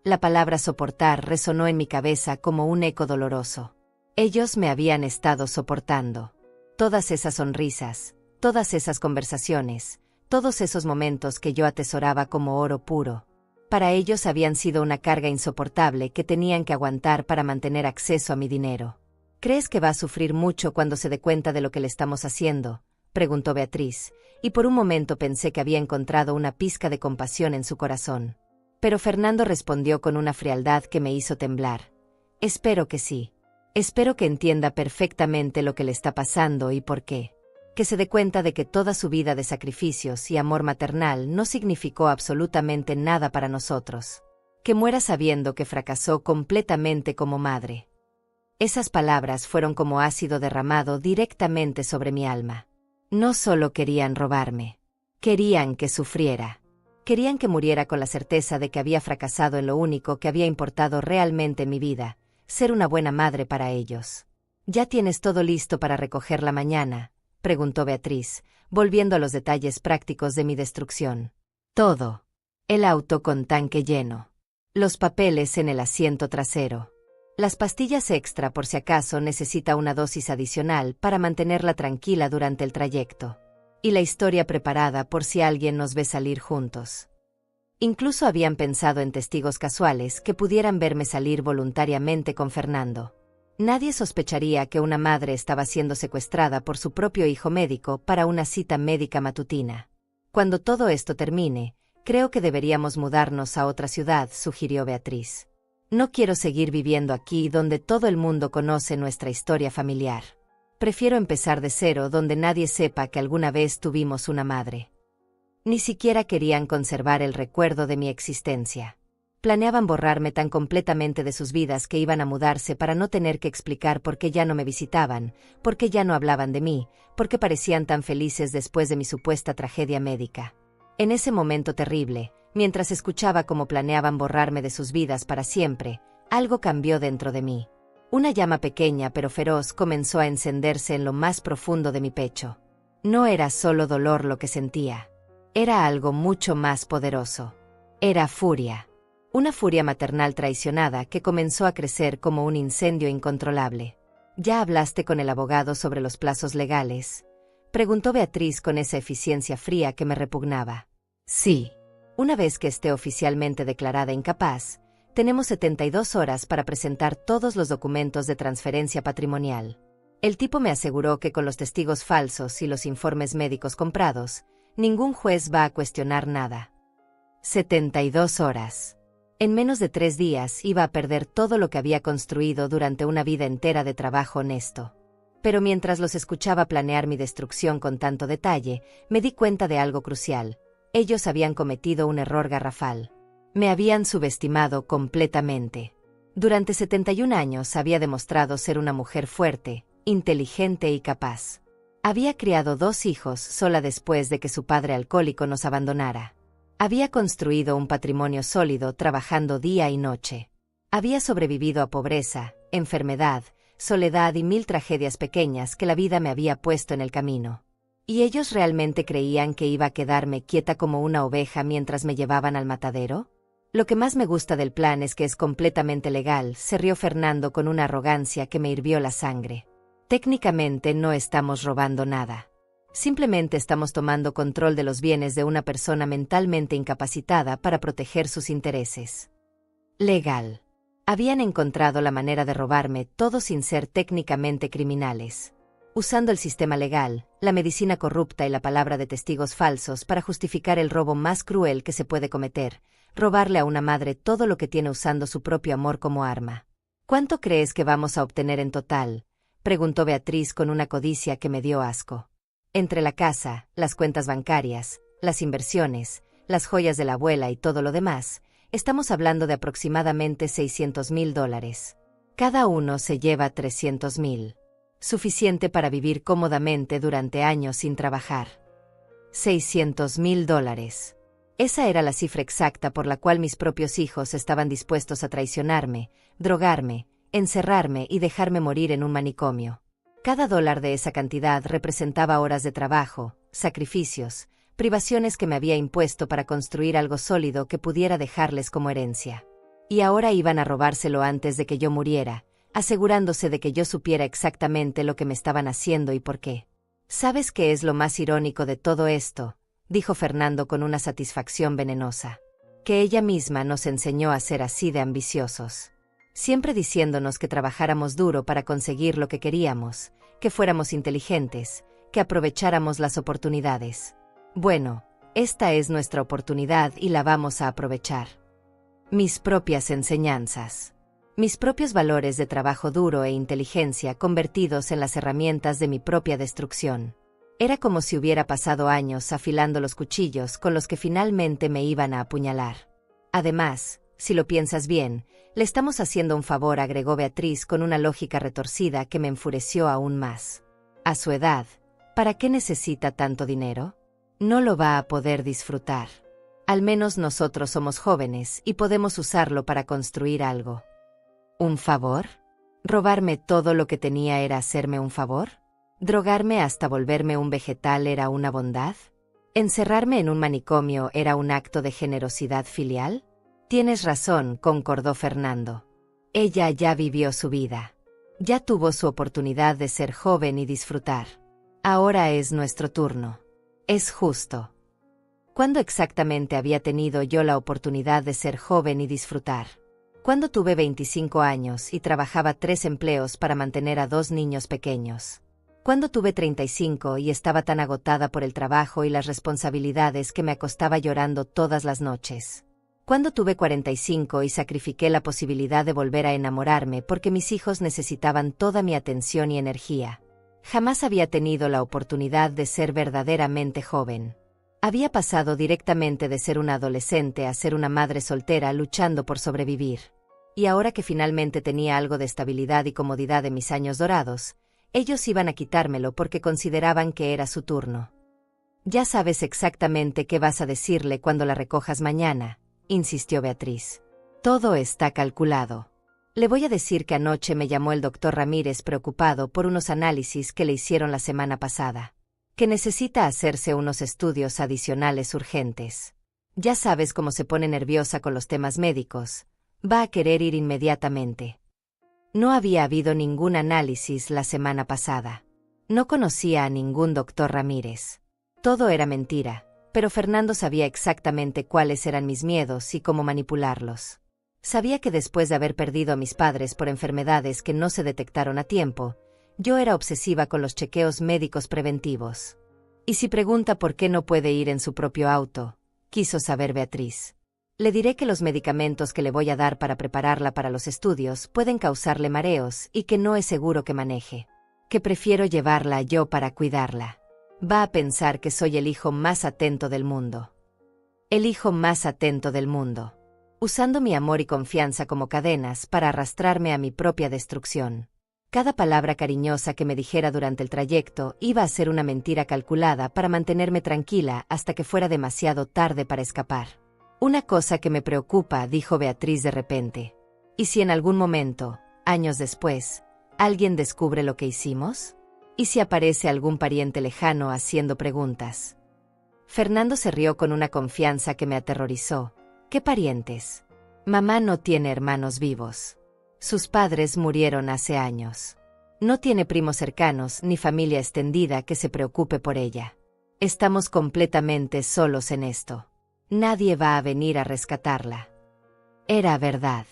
La palabra soportar resonó en mi cabeza como un eco doloroso. Ellos me habían estado soportando. Todas esas sonrisas, todas esas conversaciones, todos esos momentos que yo atesoraba como oro puro. Para ellos habían sido una carga insoportable que tenían que aguantar para mantener acceso a mi dinero. ¿Crees que va a sufrir mucho cuando se dé cuenta de lo que le estamos haciendo?, preguntó Beatriz, y por un momento pensé que había encontrado una pizca de compasión en su corazón. Pero Fernando respondió con una frialdad que me hizo temblar. Espero que sí. Espero que entienda perfectamente lo que le está pasando y por qué. Que se dé cuenta de que toda su vida de sacrificios y amor maternal no significó absolutamente nada para nosotros. Que muera sabiendo que fracasó completamente como madre. Esas palabras fueron como ácido derramado directamente sobre mi alma. No solo querían robarme. Querían que sufriera. Querían que muriera con la certeza de que había fracasado en lo único que había importado realmente en mi vida, ser una buena madre para ellos. ¿Ya tienes todo listo para recogerla mañana?, preguntó Beatriz, volviendo a los detalles prácticos de mi destrucción. Todo. El auto con tanque lleno. Los papeles en el asiento trasero. Las pastillas extra por si acaso necesita una dosis adicional para mantenerla tranquila durante el trayecto. Y la historia preparada por si alguien nos ve salir juntos. Incluso habían pensado en testigos casuales que pudieran verme salir voluntariamente con Fernando. Nadie sospecharía que una madre estaba siendo secuestrada por su propio hijo médico para una cita médica matutina. Cuando todo esto termine, creo que deberíamos mudarnos a otra ciudad, sugirió Beatriz. No quiero seguir viviendo aquí donde todo el mundo conoce nuestra historia familiar. Prefiero empezar de cero donde nadie sepa que alguna vez tuvimos una madre. Ni siquiera querían conservar el recuerdo de mi existencia. Planeaban borrarme tan completamente de sus vidas que iban a mudarse para no tener que explicar por qué ya no me visitaban, por qué ya no hablaban de mí, por qué parecían tan felices después de mi supuesta tragedia médica. En ese momento terrible, mientras escuchaba cómo planeaban borrarme de sus vidas para siempre, algo cambió dentro de mí. Una llama pequeña pero feroz comenzó a encenderse en lo más profundo de mi pecho. No era solo dolor lo que sentía. Era algo mucho más poderoso. Era furia. Una furia maternal traicionada que comenzó a crecer como un incendio incontrolable. ¿Ya hablaste con el abogado sobre los plazos legales?, preguntó Beatriz con esa eficiencia fría que me repugnaba. Sí. Una vez que esté oficialmente declarada incapaz, tenemos 72 horas para presentar todos los documentos de transferencia patrimonial. El tipo me aseguró que con los testigos falsos y los informes médicos comprados, ningún juez va a cuestionar nada. 72 horas. En menos de 3 días iba a perder todo lo que había construido durante una vida entera de trabajo honesto. Pero mientras los escuchaba planear mi destrucción con tanto detalle, me di cuenta de algo crucial. Ellos habían cometido un error garrafal. Me habían subestimado completamente. Durante 71 años había demostrado ser una mujer fuerte, inteligente y capaz. Había criado 2 hijos sola después de que su padre alcohólico nos abandonara. Había construido un patrimonio sólido trabajando día y noche. Había sobrevivido a pobreza, enfermedad, soledad y 1000 tragedias pequeñas que la vida me había puesto en el camino. ¿Y ellos realmente creían que iba a quedarme quieta como una oveja mientras me llevaban al matadero? Lo que más me gusta del plan es que es completamente legal, se rió Fernando con una arrogancia que me hirvió la sangre. Técnicamente no estamos robando nada. Simplemente estamos tomando control de los bienes de una persona mentalmente incapacitada para proteger sus intereses. Legal. Habían encontrado la manera de robarme todo sin ser técnicamente criminales. Usando el sistema legal, la medicina corrupta y la palabra de testigos falsos para justificar el robo más cruel que se puede cometer, robarle a una madre todo lo que tiene usando su propio amor como arma. ¿Cuánto crees que vamos a obtener en total?, preguntó Beatriz con una codicia que me dio asco. Entre la casa, las cuentas bancarias, las inversiones, las joyas de la abuela y todo lo demás, estamos hablando de aproximadamente $600,000. Cada uno se lleva $300,000. Suficiente para vivir cómodamente durante años sin trabajar. $600,000. Esa era la cifra exacta por la cual mis propios hijos estaban dispuestos a traicionarme, drogarme, encerrarme y dejarme morir en un manicomio. Cada dólar de esa cantidad representaba horas de trabajo, sacrificios, privaciones que me había impuesto para construir algo sólido que pudiera dejarles como herencia. Y ahora iban a robárselo antes de que yo muriera, asegurándose de que yo supiera exactamente lo que me estaban haciendo y por qué. ¿Sabes qué es lo más irónico de todo esto?, dijo Fernando con una satisfacción venenosa. Que ella misma nos enseñó a ser así de ambiciosos. Siempre diciéndonos que trabajáramos duro para conseguir lo que queríamos, que fuéramos inteligentes, que aprovecháramos las oportunidades. Bueno, esta es nuestra oportunidad y la vamos a aprovechar. Mis propias enseñanzas. Mis propios valores de trabajo duro e inteligencia convertidos en las herramientas de mi propia destrucción. Era como si hubiera pasado años afilando los cuchillos con los que finalmente me iban a apuñalar. Además, si lo piensas bien, le estamos haciendo un favor, agregó Beatriz con una lógica retorcida que me enfureció aún más. A su edad, ¿para qué necesita tanto dinero? No lo va a poder disfrutar. Al menos nosotros somos jóvenes y podemos usarlo para construir algo. ¿Un favor? ¿Robarme todo lo que tenía era hacerme un favor? ¿Drogarme hasta volverme un vegetal era una bondad? ¿Encerrarme en un manicomio era un acto de generosidad filial? Tienes razón, concordó Fernando. Ella ya vivió su vida. Ya tuvo su oportunidad de ser joven y disfrutar. Ahora es nuestro turno. Es justo. ¿Cuándo exactamente había tenido yo la oportunidad de ser joven y disfrutar? Cuando tuve 25 años y trabajaba 3 empleos para mantener a 2 niños pequeños. Cuando tuve 35 y estaba tan agotada por el trabajo y las responsabilidades que me acostaba llorando todas las noches. Cuando tuve 45 y sacrifiqué la posibilidad de volver a enamorarme porque mis hijos necesitaban toda mi atención y energía. Jamás había tenido la oportunidad de ser verdaderamente joven. Había pasado directamente de ser una adolescente a ser una madre soltera luchando por sobrevivir. Y ahora que finalmente tenía algo de estabilidad y comodidad de mis años dorados, ellos iban a quitármelo porque consideraban que era su turno. Ya sabes exactamente qué vas a decirle cuando la recojas mañana, insistió Beatriz. Todo está calculado. Le voy a decir que anoche me llamó el doctor Ramírez preocupado por unos análisis que le hicieron la semana pasada. Que necesita hacerse unos estudios adicionales urgentes. Ya sabes cómo se pone nerviosa con los temas médicos. Va a querer ir inmediatamente. No había habido ningún análisis la semana pasada. No conocía a ningún doctor Ramírez. Todo era mentira, pero Fernando sabía exactamente cuáles eran mis miedos y cómo manipularlos. Sabía que después de haber perdido a mis padres por enfermedades que no se detectaron a tiempo, yo era obsesiva con los chequeos médicos preventivos. Y si pregunta por qué no puede ir en su propio auto, quiso saber Beatriz. Le diré que los medicamentos que le voy a dar para prepararla para los estudios pueden causarle mareos y que no es seguro que maneje. Que prefiero llevarla yo para cuidarla. Va a pensar que soy el hijo más atento del mundo. El hijo más atento del mundo. Usando mi amor y confianza como cadenas para arrastrarme a mi propia destrucción. Cada palabra cariñosa que me dijera durante el trayecto iba a ser una mentira calculada para mantenerme tranquila hasta que fuera demasiado tarde para escapar. Una cosa que me preocupa, dijo Beatriz de repente. ¿Y si en algún momento, años después, alguien descubre lo que hicimos? ¿Y si aparece algún pariente lejano haciendo preguntas? Fernando se rió con una confianza que me aterrorizó. ¿Qué parientes? Mamá no tiene hermanos vivos. Sus padres murieron hace años. No tiene primos cercanos ni familia extendida que se preocupe por ella. Estamos completamente solos en esto. Nadie va a venir a rescatarla. Era verdad.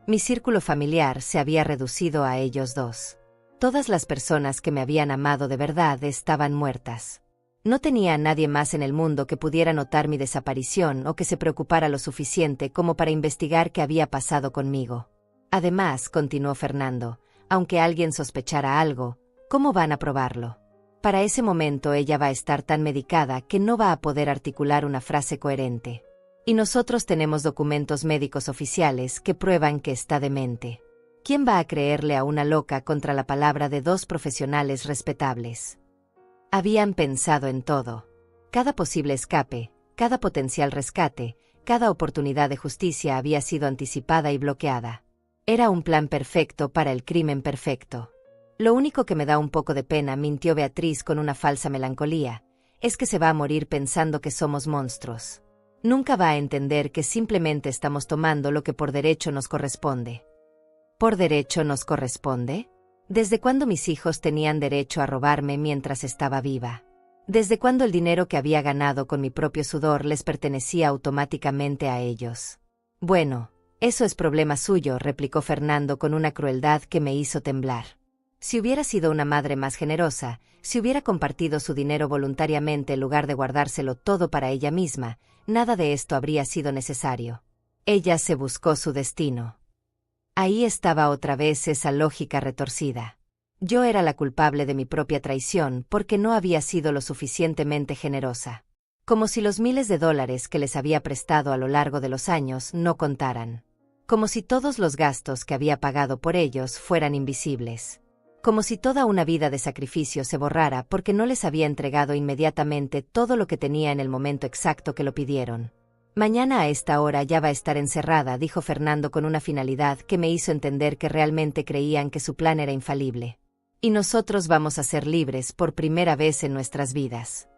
Mi círculo familiar se había reducido a ellos dos. Todas las personas que me habían amado de verdad estaban muertas. No tenía a nadie más en el mundo que pudiera notar mi desaparición o que se preocupara lo suficiente como para investigar qué había pasado conmigo. Además, continuó Fernando, aunque alguien sospechara algo, ¿cómo van a probarlo? Para ese momento ella va a estar tan medicada que no va a poder articular una frase coherente. Y nosotros tenemos documentos médicos oficiales que prueban que está demente. ¿Quién va a creerle a una loca contra la palabra de 2 profesionales respetables? Habían pensado en todo. Cada posible escape, Cada potencial rescate, cada oportunidad de justicia había sido anticipada y bloqueada. Era un plan perfecto para el crimen perfecto. Lo único que me da un poco de pena, mintió Beatriz con una falsa melancolía, es que se va a morir pensando que somos monstruos. Nunca va a entender que simplemente estamos tomando lo que por derecho nos corresponde. ¿Por derecho nos corresponde? ¿Desde cuándo mis hijos tenían derecho a robarme mientras estaba viva? ¿Desde cuándo el dinero que había ganado con mi propio sudor les pertenecía automáticamente a ellos? Bueno, eso es problema suyo, replicó Fernando con una crueldad que me hizo temblar. Si hubiera sido una madre más generosa, si hubiera compartido su dinero voluntariamente en lugar de guardárselo todo para ella misma, nada de esto habría sido necesario. Ella se buscó su destino. Ahí estaba otra vez esa lógica retorcida. Yo era la culpable de mi propia traición porque no había sido lo suficientemente generosa. Como si los miles de dólares que les había prestado a lo largo de los años no contaran. Como si todos los gastos que había pagado por ellos fueran invisibles. Como si toda una vida de sacrificio se borrara porque no les había entregado inmediatamente todo lo que tenía en el momento exacto que lo pidieron. Mañana a esta hora ya va a estar encerrada, dijo Fernando con una finalidad que me hizo entender que realmente creían que su plan era infalible. Y nosotros vamos a ser libres por primera vez en nuestras vidas.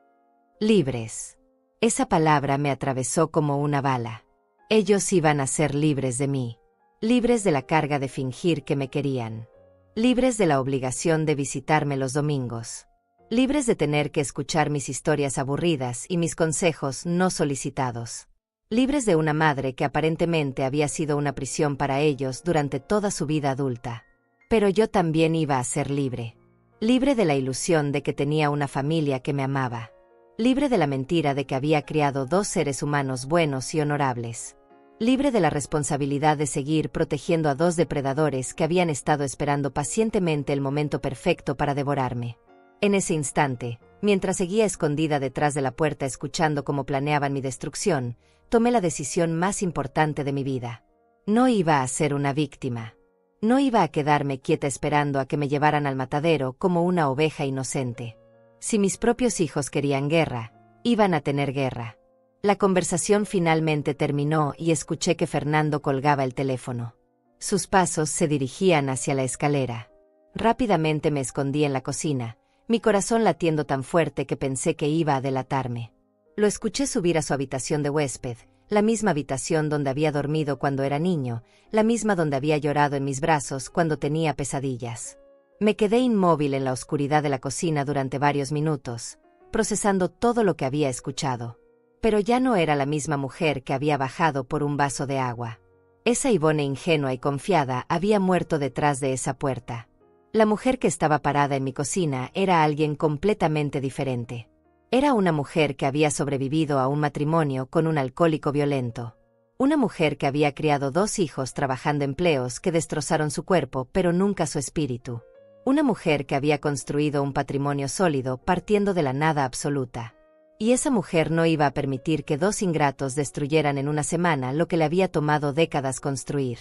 Libres. Esa palabra me atravesó como una bala. Ellos iban a ser libres de mí. Libres de la carga de fingir que me querían. Libres de la obligación de visitarme los domingos. Libres de tener que escuchar mis historias aburridas y mis consejos no solicitados. Libres de una madre que aparentemente había sido una prisión para ellos durante toda su vida adulta. Pero yo también iba a ser libre. Libre de la ilusión de que tenía una familia que me amaba. Libre de la mentira de que había criado dos seres humanos buenos y honorables. Libre de la responsabilidad de seguir protegiendo a dos depredadores que habían estado esperando pacientemente el momento perfecto para devorarme. En ese instante, mientras seguía escondida detrás de la puerta escuchando cómo planeaban mi destrucción, tomé la decisión más importante de mi vida. No iba a ser una víctima. No iba a quedarme quieta esperando a que me llevaran al matadero como una oveja inocente. Si mis propios hijos querían guerra, iban a tener guerra. La conversación finalmente terminó y escuché que Fernando colgaba el teléfono. Sus pasos se dirigían hacia la escalera. Rápidamente me escondí en la cocina, mi corazón latiendo tan fuerte que pensé que iba a delatarme. Lo escuché subir a su habitación de huésped, la misma habitación donde había dormido cuando era niño, la misma donde había llorado en mis brazos cuando tenía pesadillas. Me quedé inmóvil en la oscuridad de la cocina durante varios minutos, procesando todo lo que había escuchado. Pero ya no era la misma mujer que había bajado por un vaso de agua. Esa Ivone ingenua y confiada había muerto detrás de esa puerta. La mujer que estaba parada en mi cocina era alguien completamente diferente. Era una mujer que había sobrevivido a un matrimonio con un alcohólico violento. Una mujer que había criado dos hijos trabajando empleos que destrozaron su cuerpo pero nunca su espíritu. Una mujer que había construido un patrimonio sólido partiendo de la nada absoluta. Y esa mujer no iba a permitir que dos ingratos destruyeran en una semana lo que le había tomado décadas construir.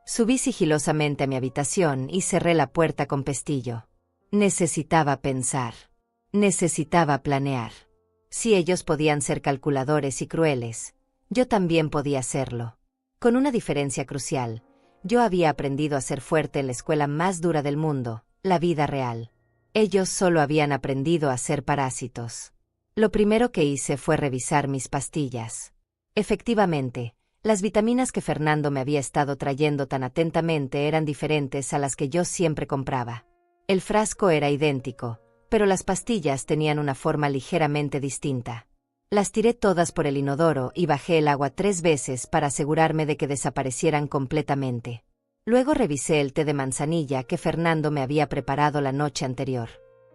Subí sigilosamente a mi habitación y cerré la puerta con pestillo. Necesitaba pensar. Necesitaba planear. Si ellos podían ser calculadores y crueles, yo también podía serlo. Con una diferencia crucial, yo había aprendido a ser fuerte en la escuela más dura del mundo, la vida real. Ellos solo habían aprendido a ser parásitos. Lo primero que hice fue revisar mis pastillas. Efectivamente, las vitaminas que Fernando me había estado trayendo tan atentamente eran diferentes a las que yo siempre compraba. El frasco era idéntico, pero las pastillas tenían una forma ligeramente distinta. Las tiré todas por el inodoro y bajé el agua 3 veces para asegurarme de que desaparecieran completamente. Luego revisé el té de manzanilla que Fernando me había preparado la noche anterior.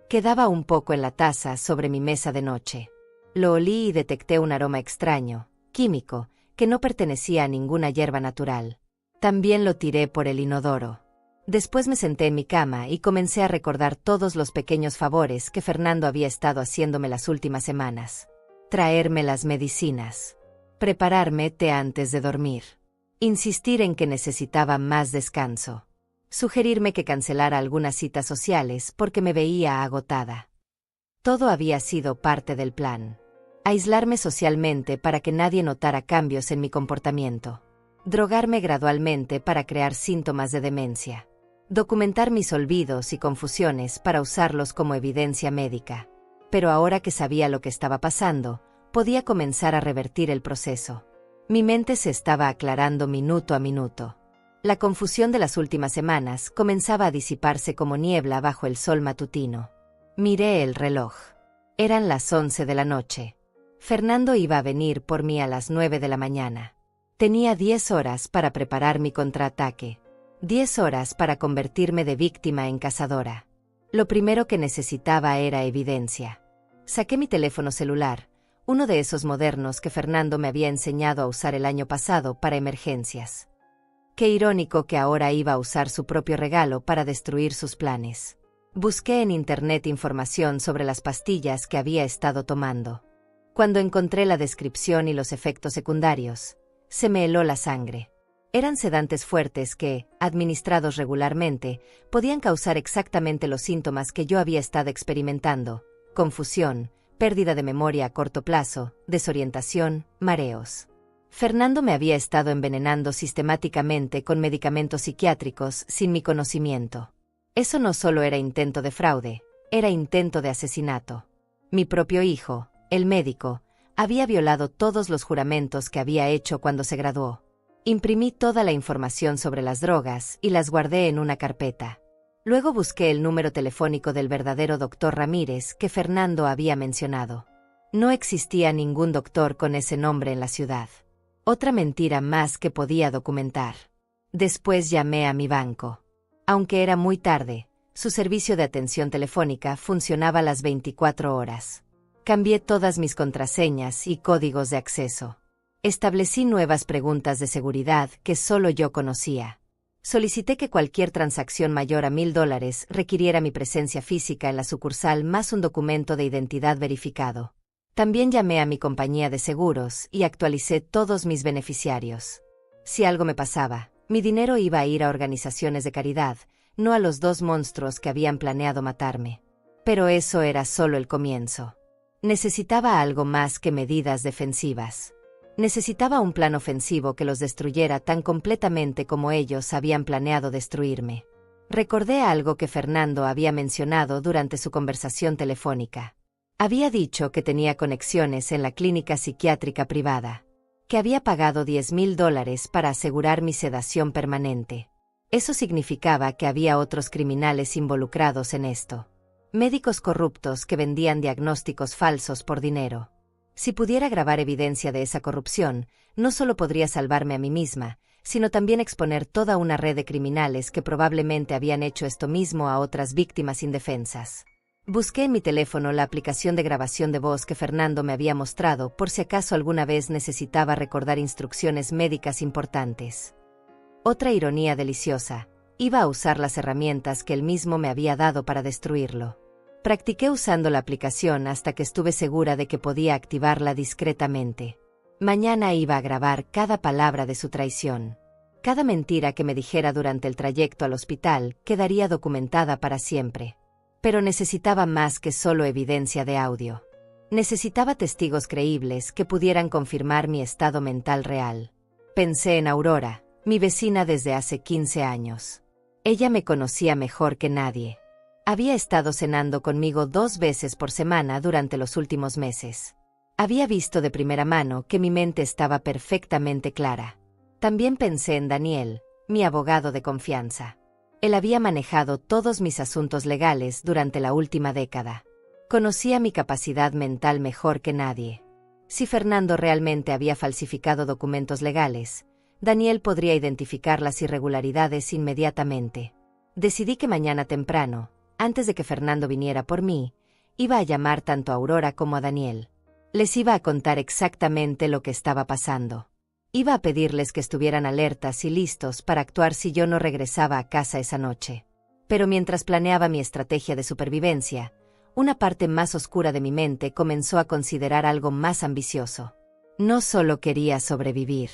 Quedaba un poco en la taza sobre mi mesa de noche. Lo olí y detecté un aroma extraño, químico, que no pertenecía a ninguna hierba natural. También lo tiré por el inodoro. Después me senté en mi cama y comencé a recordar todos los pequeños favores que Fernando había estado haciéndome las últimas semanas. Traerme las medicinas. Prepararme té antes de dormir. Insistir en que necesitaba más descanso. Sugerirme que cancelara algunas citas sociales porque me veía agotada. Todo había sido parte del plan. Aislarme socialmente para que nadie notara cambios en mi comportamiento. Drogarme gradualmente para crear síntomas de demencia. Documentar mis olvidos y confusiones para usarlos como evidencia médica. Pero ahora que sabía lo que estaba pasando, podía comenzar a revertir el proceso. Mi mente se estaba aclarando minuto a minuto. La confusión de las últimas semanas comenzaba a disiparse como niebla bajo el sol matutino. Miré el reloj. Eran las 11 de la noche. Fernando iba a venir por mí a las 9 de la mañana. Tenía 10 horas para preparar mi contraataque. 10 horas para convertirme de víctima en cazadora. Lo primero que necesitaba era evidencia. Saqué mi teléfono celular, uno de esos modernos que Fernando me había enseñado a usar el año pasado para emergencias. Qué irónico que ahora iba a usar su propio regalo para destruir sus planes. Busqué en internet información sobre las pastillas que había estado tomando. Cuando encontré la descripción y los efectos secundarios, se me heló la sangre. Eran sedantes fuertes que, administrados regularmente, podían causar exactamente los síntomas que yo había estado experimentando: confusión, pérdida de memoria a corto plazo, desorientación, mareos. Fernando me había estado envenenando sistemáticamente con medicamentos psiquiátricos sin mi conocimiento. Eso no solo era intento de fraude, era intento de asesinato. Mi propio hijo, el médico, había violado todos los juramentos que había hecho cuando se graduó. Imprimí toda la información sobre las drogas y las guardé en una carpeta. Luego busqué el número telefónico del verdadero doctor Ramírez que Fernando había mencionado. No existía ningún doctor con ese nombre en la ciudad. Otra mentira más que podía documentar. Después llamé a mi banco. Aunque era muy tarde, su servicio de atención telefónica funcionaba las 24 horas. Cambié todas mis contraseñas y códigos de acceso. Establecí nuevas preguntas de seguridad que solo yo conocía. Solicité que cualquier transacción mayor a $1000 requiriera mi presencia física en la sucursal más un documento de identidad verificado. También llamé a mi compañía de seguros y actualicé todos mis beneficiarios. Si algo me pasaba, mi dinero iba a ir a organizaciones de caridad, no a los dos monstruos que habían planeado matarme. Pero eso era solo el comienzo. Necesitaba algo más que medidas defensivas. Necesitaba un plan ofensivo que los destruyera tan completamente como ellos habían planeado destruirme. Recordé algo que Fernando había mencionado durante su conversación telefónica. Había dicho que tenía conexiones en la clínica psiquiátrica privada, que había pagado $10,000 para asegurar mi sedación permanente. Eso significaba que había otros criminales involucrados en esto. Médicos corruptos que vendían diagnósticos falsos por dinero. Si pudiera grabar evidencia de esa corrupción, no solo podría salvarme a mí misma, sino también exponer toda una red de criminales que probablemente habían hecho esto mismo a otras víctimas indefensas. Busqué en mi teléfono la aplicación de grabación de voz que Fernando me había mostrado por si acaso alguna vez necesitaba recordar instrucciones médicas importantes. Otra ironía deliciosa, iba a usar las herramientas que él mismo me había dado para destruirlo. Practiqué usando la aplicación hasta que estuve segura de que podía activarla discretamente. Mañana iba a grabar cada palabra de su traición. Cada mentira que me dijera durante el trayecto al hospital quedaría documentada para siempre. Pero necesitaba más que solo evidencia de audio. Necesitaba testigos creíbles que pudieran confirmar mi estado mental real. Pensé en Aurora, mi vecina desde hace 15 años. Ella me conocía mejor que nadie. Había estado cenando conmigo 2 veces por semana durante los últimos meses. Había visto de primera mano que mi mente estaba perfectamente clara. También pensé en Daniel, mi abogado de confianza. Él había manejado todos mis asuntos legales durante la última década. Conocía mi capacidad mental mejor que nadie. Si Fernando realmente había falsificado documentos legales, Daniel podría identificar las irregularidades inmediatamente. Decidí que mañana temprano, antes de que Fernando viniera por mí, iba a llamar tanto a Aurora como a Daniel. Les iba a contar exactamente lo que estaba pasando. Iba a pedirles que estuvieran alertas y listos para actuar si yo no regresaba a casa esa noche. Pero mientras planeaba mi estrategia de supervivencia, una parte más oscura de mi mente comenzó a considerar algo más ambicioso. No solo quería sobrevivir.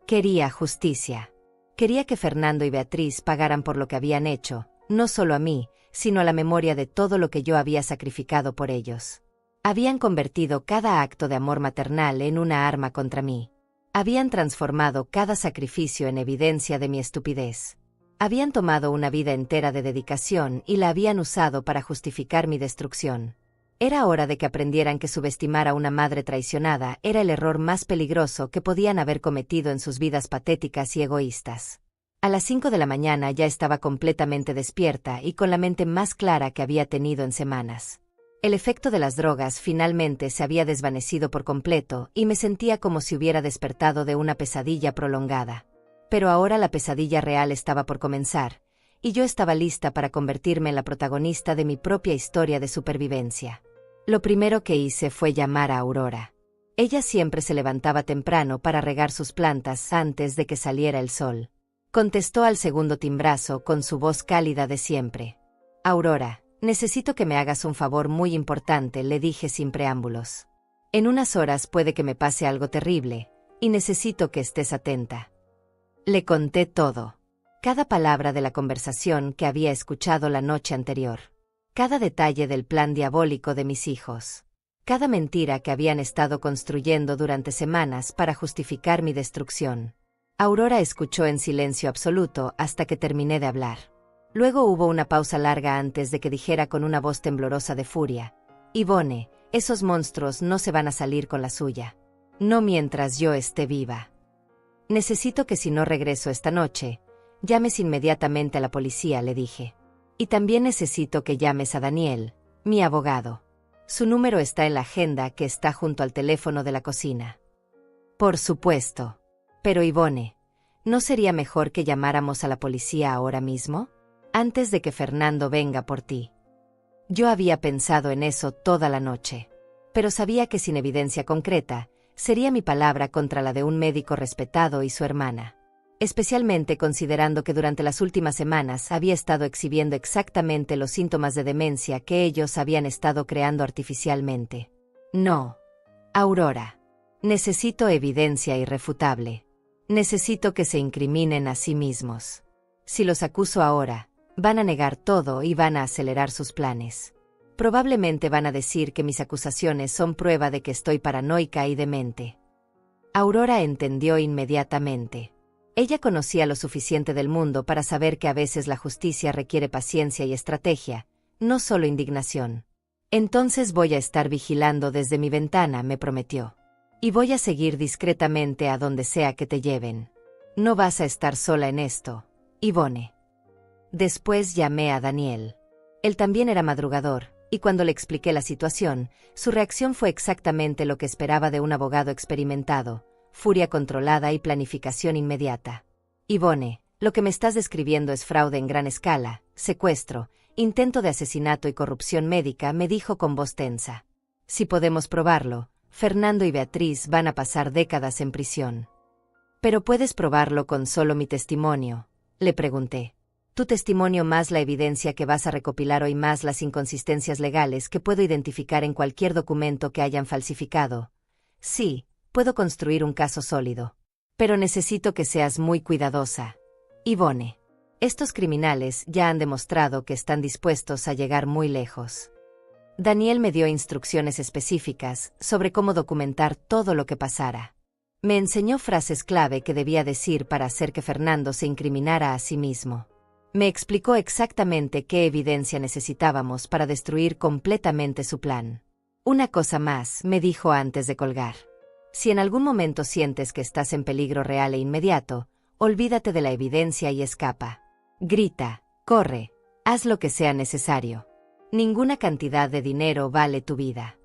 Quería justicia. Quería que Fernando y Beatriz pagaran por lo que habían hecho, no solo a mí, sino a la memoria de todo lo que yo había sacrificado por ellos. Habían convertido cada acto de amor maternal en una arma contra mí. Habían transformado cada sacrificio en evidencia de mi estupidez. Habían tomado una vida entera de dedicación y la habían usado para justificar mi destrucción. Era hora de que aprendieran que subestimar a una madre traicionada era el error más peligroso que podían haber cometido en sus vidas patéticas y egoístas. A las 5 de la mañana ya estaba completamente despierta y con la mente más clara que había tenido en semanas. El efecto de las drogas finalmente se había desvanecido por completo y me sentía como si hubiera despertado de una pesadilla prolongada. Pero ahora la pesadilla real estaba por comenzar, y yo estaba lista para convertirme en la protagonista de mi propia historia de supervivencia. Lo primero que hice fue llamar a Aurora. Ella siempre se levantaba temprano para regar sus plantas antes de que saliera el sol. Contestó al segundo timbrazo con su voz cálida de siempre. «Aurora, necesito que me hagas un favor muy importante», le dije sin preámbulos. «En unas horas puede que me pase algo terrible, y necesito que estés atenta». Le conté todo. Cada palabra de la conversación que había escuchado la noche anterior. Cada detalle del plan diabólico de mis hijos. Cada mentira que habían estado construyendo durante semanas para justificar mi destrucción. Aurora escuchó en silencio absoluto hasta que terminé de hablar. Luego hubo una pausa larga antes de que dijera con una voz temblorosa de furia: «Yvonne, esos monstruos no se van a salir con la suya. No mientras yo esté viva. Necesito que si no regreso esta noche, llames inmediatamente a la policía», le dije. «Y también necesito que llames a Daniel, mi abogado. Su número está en la agenda que está junto al teléfono de la cocina». «Por supuesto. Pero Yvonne, ¿no sería mejor que llamáramos a la policía ahora mismo? Antes de que Fernando venga por ti». Yo había pensado en eso toda la noche. Pero sabía que sin evidencia concreta, sería mi palabra contra la de un médico respetado y su hermana. Especialmente considerando que durante las últimas semanas había estado exhibiendo exactamente los síntomas de demencia que ellos habían estado creando artificialmente. «No. Aurora. Necesito evidencia irrefutable. Necesito que se incriminen a sí mismos. Si los acuso ahora, van a negar todo y van a acelerar sus planes. Probablemente van a decir que mis acusaciones son prueba de que estoy paranoica y demente». Aurora entendió inmediatamente. Ella conocía lo suficiente del mundo para saber que a veces la justicia requiere paciencia y estrategia, no solo indignación. «Entonces voy a estar vigilando desde mi ventana», me prometió. «Y voy a seguir discretamente a donde sea que te lleven. No vas a estar sola en esto, Yvonne». Después llamé a Daniel. Él también era madrugador, y cuando le expliqué la situación, su reacción fue exactamente lo que esperaba de un abogado experimentado: furia controlada y planificación inmediata. «Yvonne, lo que me estás describiendo es fraude en gran escala, secuestro, intento de asesinato y corrupción médica», me dijo con voz tensa. «Si podemos probarlo, Fernando y Beatriz van a pasar décadas en prisión». «¿Pero puedes probarlo con solo mi testimonio?», le pregunté. «Tu testimonio más la evidencia que vas a recopilar hoy más las inconsistencias legales que puedo identificar en cualquier documento que hayan falsificado. Sí, puedo construir un caso sólido. Pero necesito que seas muy cuidadosa, Yvonne. Estos criminales ya han demostrado que están dispuestos a llegar muy lejos». Daniel me dio instrucciones específicas sobre cómo documentar todo lo que pasara. Me enseñó frases clave que debía decir para hacer que Fernando se incriminara a sí mismo. Me explicó exactamente qué evidencia necesitábamos para destruir completamente su plan. «Una cosa más», me dijo antes de colgar. «Si en algún momento sientes que estás en peligro real e inmediato, olvídate de la evidencia y escapa. Grita, corre, haz lo que sea necesario. Ninguna cantidad de dinero vale tu vida».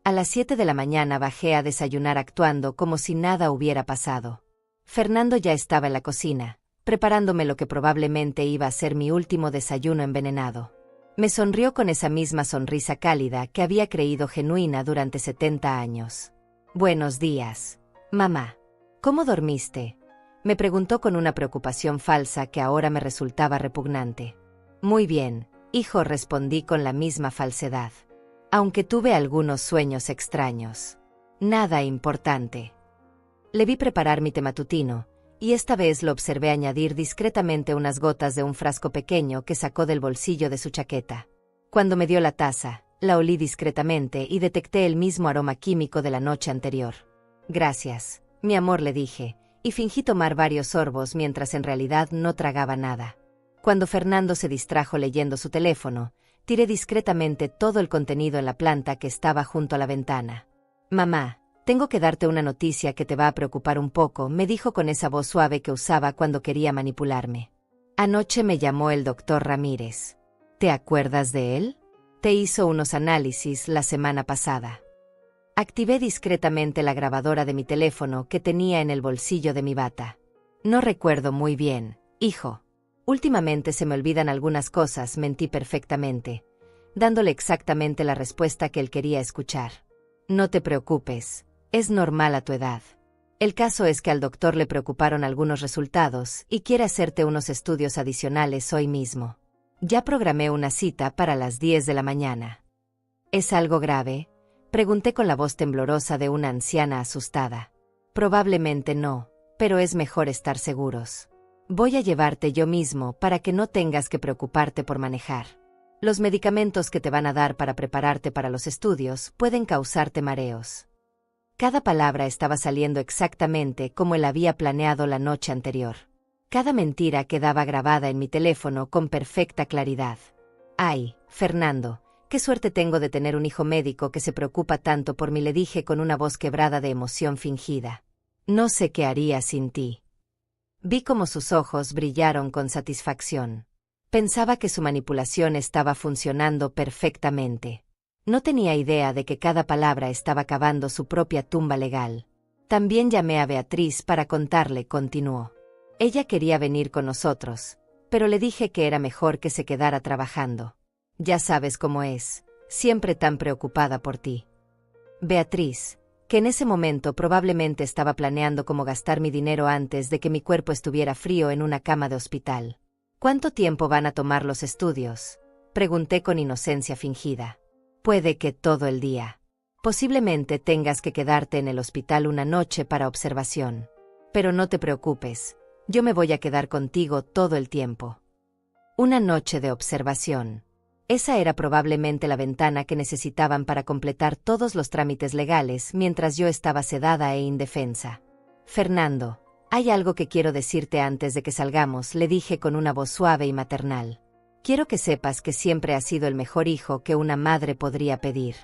A las 7 de la mañana bajé a desayunar actuando como si nada hubiera pasado. Fernando ya estaba en la cocina, preparándome lo que probablemente iba a ser mi último desayuno envenenado. Me sonrió con esa misma sonrisa cálida que había creído genuina durante 70 años. «Buenos días, mamá. ¿Cómo dormiste?», me preguntó con una preocupación falsa que ahora me resultaba repugnante. «Muy bien, hijo», respondí con la misma falsedad. Aunque tuve algunos sueños extraños. Nada importante. Le vi preparar mi té matutino, y esta vez lo observé añadir discretamente unas gotas de un frasco pequeño que sacó del bolsillo de su chaqueta. Cuando me dio la taza, La olí discretamente y detecté el mismo aroma químico de la noche anterior. Gracias, mi amor, le dije, y fingí tomar varios sorbos mientras en realidad no tragaba nada. Cuando Fernando se distrajo leyendo su teléfono, tiré discretamente todo el contenido en la planta que estaba junto a la ventana. Mamá, tengo que darte una noticia que te va a preocupar un poco, me dijo con esa voz suave que usaba cuando quería manipularme. Anoche me llamó el doctor Ramírez. ¿Te acuerdas de él? Te hizo unos análisis la semana pasada. Activé discretamente la grabadora de mi teléfono que tenía en el bolsillo de mi bata. No recuerdo muy bien, hijo. Últimamente se me olvidan algunas cosas, mentí perfectamente, dándole exactamente la respuesta que él quería escuchar. No te preocupes, es normal a tu edad. El caso es que al doctor le preocuparon algunos resultados y quiere hacerte unos estudios adicionales hoy mismo. Ya programé una cita para las 10 de la mañana. ¿Es algo grave?, pregunté con la voz temblorosa de una anciana asustada. Probablemente no, pero es mejor estar seguros. Voy a llevarte yo mismo para que no tengas que preocuparte por manejar. Los medicamentos que te van a dar para prepararte para los estudios pueden causarte mareos. Cada palabra estaba saliendo exactamente como él había planeado la noche anterior. Cada mentira quedaba grabada en mi teléfono con perfecta claridad. Ay, Fernando, qué suerte tengo de tener un hijo médico que se preocupa tanto por mí, le dije con una voz quebrada de emoción fingida. No sé qué haría sin ti. Vi cómo sus ojos brillaron con satisfacción. Pensaba que su manipulación estaba funcionando perfectamente. No tenía idea de que cada palabra estaba cavando su propia tumba legal. También llamé a Beatriz para contarle, continuó. Ella quería venir con nosotros, pero le dije que era mejor que se quedara trabajando. Ya sabes cómo es, siempre tan preocupada por ti. Beatriz, que en ese momento probablemente estaba planeando cómo gastar mi dinero antes de que mi cuerpo estuviera frío en una cama de hospital. ¿Cuánto tiempo van a tomar los estudios?, pregunté con inocencia fingida. Puede que todo el día. Posiblemente tengas que quedarte en el hospital una noche para observación. Pero no te preocupes, yo me voy a quedar contigo todo el tiempo. Una noche de observación. Esa era probablemente la ventana que necesitaban para completar todos los trámites legales mientras yo estaba sedada e indefensa. Fernando, hay algo que quiero decirte antes de que salgamos, le dije con una voz suave y maternal. Quiero que sepas que siempre has sido el mejor hijo que una madre podría pedir.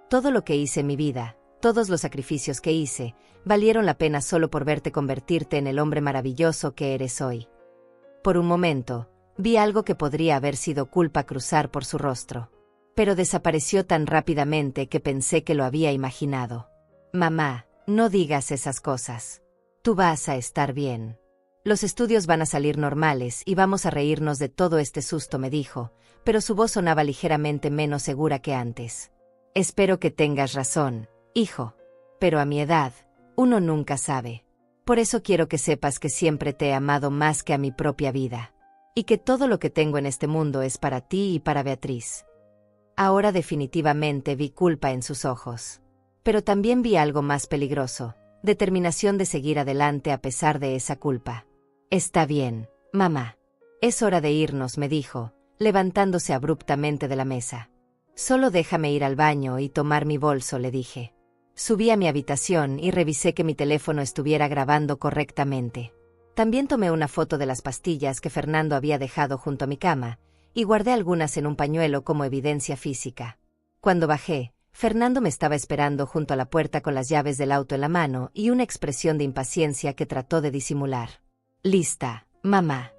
Todo lo que hice en mi vida, todos los sacrificios que hice, valieron la pena solo por verte convertirte en el hombre maravilloso que eres hoy. Por un momento, vi algo que podría haber sido culpa cruzar por su rostro. Pero desapareció tan rápidamente que pensé que lo había imaginado. Mamá, no digas esas cosas. Tú vas a estar bien. Los estudios van a salir normales y vamos a reírnos de todo este susto, me dijo, pero su voz sonaba ligeramente menos segura que antes. Espero que tengas razón, hijo. Pero a mi edad, uno nunca sabe. Por eso quiero que sepas que siempre te he amado más que a mi propia vida. Y que todo lo que tengo en este mundo es para ti y para Beatriz. Ahora definitivamente vi culpa en sus ojos. Pero también vi algo más peligroso, determinación de seguir adelante a pesar de esa culpa. Está bien, mamá. Es hora de irnos, me dijo, levantándose abruptamente de la mesa. Solo déjame ir al baño y tomar mi bolso, le dije. Subí a mi habitación y revisé que mi teléfono estuviera grabando correctamente. También tomé una foto de las pastillas que Fernando había dejado junto a mi cama, y guardé algunas en un pañuelo como evidencia física. Cuando bajé, Fernando me estaba esperando junto a la puerta con las llaves del auto en la mano y una expresión de impaciencia que trató de disimular. «Lista, mamá».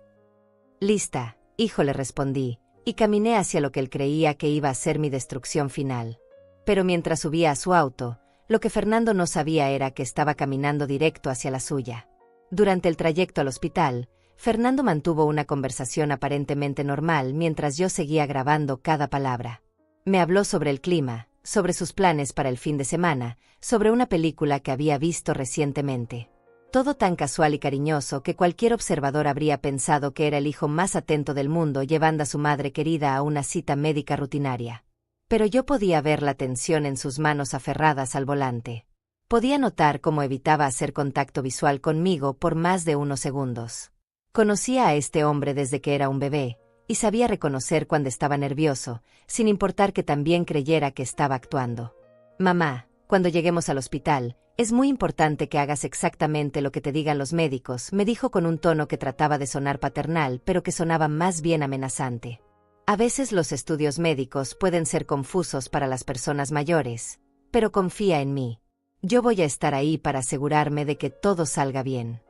«Lista, hijo», le respondí, y caminé hacia lo que él creía que iba a ser mi destrucción final. Pero mientras subía a su auto, lo que Fernando no sabía era que estaba caminando directo hacia la suya. Durante el trayecto al hospital, Fernando mantuvo una conversación aparentemente normal mientras yo seguía grabando cada palabra. Me habló sobre el clima, sobre sus planes para el fin de semana, sobre una película que había visto recientemente. Todo tan casual y cariñoso que cualquier observador habría pensado que era el hijo más atento del mundo llevando a su madre querida a una cita médica rutinaria. Pero yo podía ver la tensión en sus manos aferradas al volante. Podía notar cómo evitaba hacer contacto visual conmigo por más de unos segundos. Conocía a este hombre desde que era un bebé, y sabía reconocer cuando estaba nervioso, sin importar que también creyera que estaba actuando. Mamá, cuando lleguemos al hospital, es muy importante que hagas exactamente lo que te digan los médicos, me dijo con un tono que trataba de sonar paternal, pero que sonaba más bien amenazante. A veces los estudios médicos pueden ser confusos para las personas mayores, pero confía en mí. Yo voy a estar ahí para asegurarme de que todo salga bien.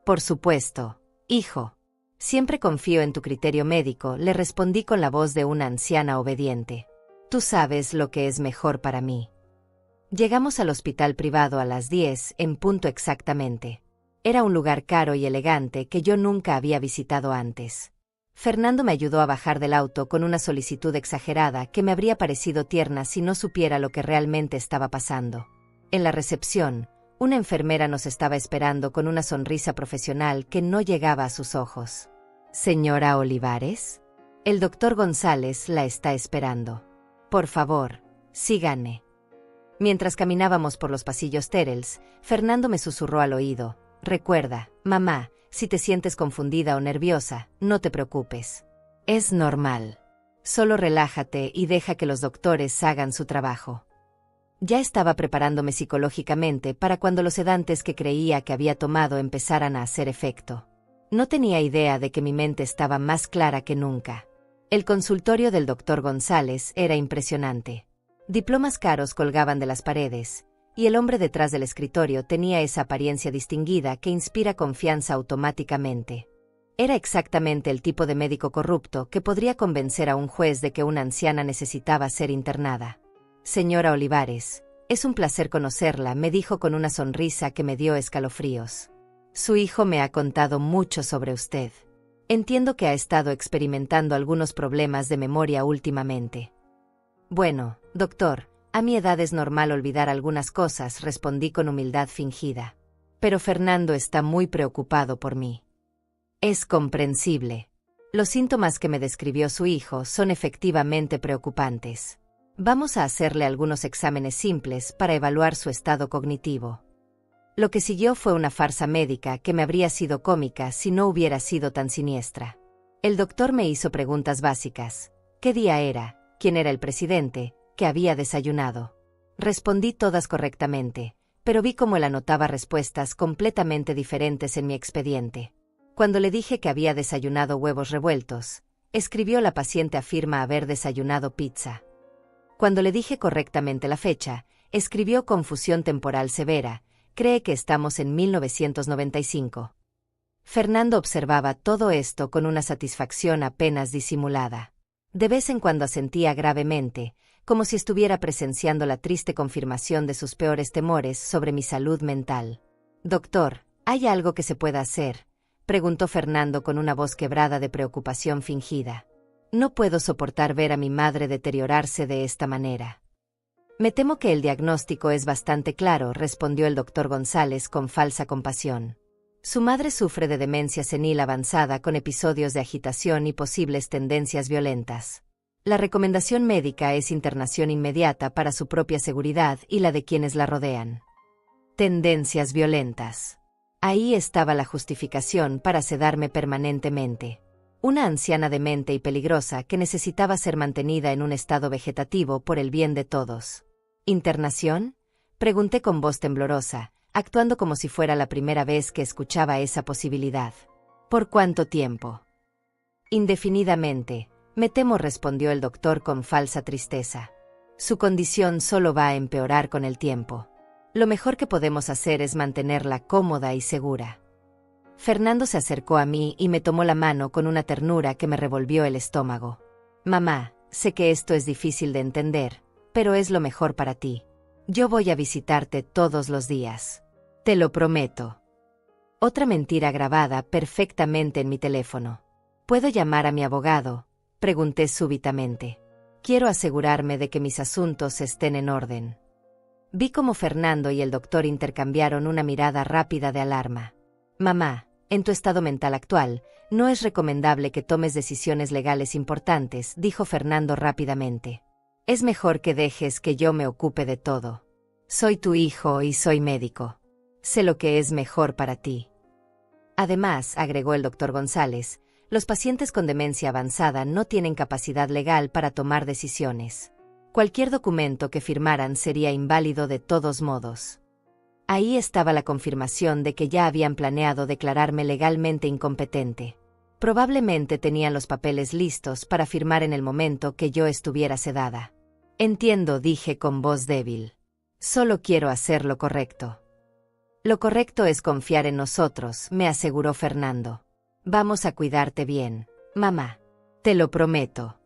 Por supuesto, hijo. Siempre confío en tu criterio médico, le respondí con la voz de una anciana obediente. Tú sabes lo que es mejor para mí. Llegamos al hospital privado a las 10, en punto exactamente. Era un lugar caro y elegante que yo nunca había visitado antes. Fernando me ayudó a bajar del auto con una solicitud exagerada que me habría parecido tierna si no supiera lo que realmente estaba pasando. En la recepción, una enfermera nos estaba esperando con una sonrisa profesional que no llegaba a sus ojos. «Señora Olivares, el doctor González la está esperando. Por favor, síganme». Mientras caminábamos por los pasillos Terrells, Fernando me susurró al oído: «Recuerda, mamá, si te sientes confundida o nerviosa, no te preocupes. Es normal. Solo relájate y deja que los doctores hagan su trabajo». Ya estaba preparándome psicológicamente para cuando los sedantes que creía que había tomado empezaran a hacer efecto. No tenía idea de que mi mente estaba más clara que nunca. El consultorio del doctor González era impresionante. Diplomas caros colgaban de las paredes, y el hombre detrás del escritorio tenía esa apariencia distinguida que inspira confianza automáticamente. Era exactamente el tipo de médico corrupto que podría convencer a un juez de que una anciana necesitaba ser internada. «Señora Olivares, es un placer conocerla», me dijo con una sonrisa que me dio escalofríos. «Su hijo me ha contado mucho sobre usted. Entiendo que ha estado experimentando algunos problemas de memoria últimamente». «Bueno, doctor, a mi edad es normal olvidar algunas cosas», respondí con humildad fingida. «Pero Fernando está muy preocupado por mí». «Es comprensible. Los síntomas que me describió su hijo son efectivamente preocupantes. Vamos a hacerle algunos exámenes simples para evaluar su estado cognitivo». Lo que siguió fue una farsa médica que me habría sido cómica si no hubiera sido tan siniestra. El doctor me hizo preguntas básicas. ¿Qué día era? ¿Quién era el presidente? ¿Qué había desayunado? Respondí todas correctamente, pero vi cómo él anotaba respuestas completamente diferentes en mi expediente. Cuando le dije que había desayunado huevos revueltos, escribió: «La paciente afirma haber desayunado pizza». Cuando le dije correctamente la fecha, escribió: «Confusión temporal severa, cree que estamos en 1995». Fernando observaba todo esto con una satisfacción apenas disimulada. De vez en cuando asentía gravemente, como si estuviera presenciando la triste confirmación de sus peores temores sobre mi salud mental. «Doctor, ¿hay algo que se pueda hacer?», preguntó Fernando con una voz quebrada de preocupación fingida. «No puedo soportar ver a mi madre deteriorarse de esta manera». «Me temo que el diagnóstico es bastante claro», respondió el doctor González con falsa compasión. «Su madre sufre de demencia senil avanzada con episodios de agitación y posibles tendencias violentas. La recomendación médica es internación inmediata para su propia seguridad y la de quienes la rodean». Tendencias violentas. Ahí estaba la justificación para sedarme permanentemente. Una anciana demente y peligrosa que necesitaba ser mantenida en un estado vegetativo por el bien de todos. ¿Internación?, pregunté con voz temblorosa, actuando como si fuera la primera vez que escuchaba esa posibilidad. «¿Por cuánto tiempo?». «Indefinidamente, me temo», respondió el doctor con falsa tristeza. «Su condición solo va a empeorar con el tiempo. Lo mejor que podemos hacer es mantenerla cómoda y segura». Fernando se acercó a mí y me tomó la mano con una ternura que me revolvió el estómago. «Mamá, sé que esto es difícil de entender, pero es lo mejor para ti. Yo voy a visitarte todos los días. Te lo prometo». Otra mentira grabada perfectamente en mi teléfono. «¿Puedo llamar a mi abogado?», pregunté súbitamente. «Quiero asegurarme de que mis asuntos estén en orden». Vi cómo Fernando y el doctor intercambiaron una mirada rápida de alarma. «Mamá, en tu estado mental actual, no es recomendable que tomes decisiones legales importantes», dijo Fernando rápidamente. «Es mejor que dejes que yo me ocupe de todo. Soy tu hijo y soy médico. Sé lo que es mejor para ti». Además, agregó el doctor González, Los pacientes con demencia avanzada no tienen capacidad legal para tomar decisiones. Cualquier documento que firmaran sería inválido de todos modos. Ahí estaba la confirmación de que ya habían planeado declararme legalmente incompetente. Probablemente tenían los papeles listos para firmar en el momento que yo estuviera sedada. Entiendo, dije con voz débil. Solo quiero hacer lo correcto. Lo correcto es confiar en nosotros, me aseguró Fernando. Vamos a cuidarte bien, mamá. Te lo prometo.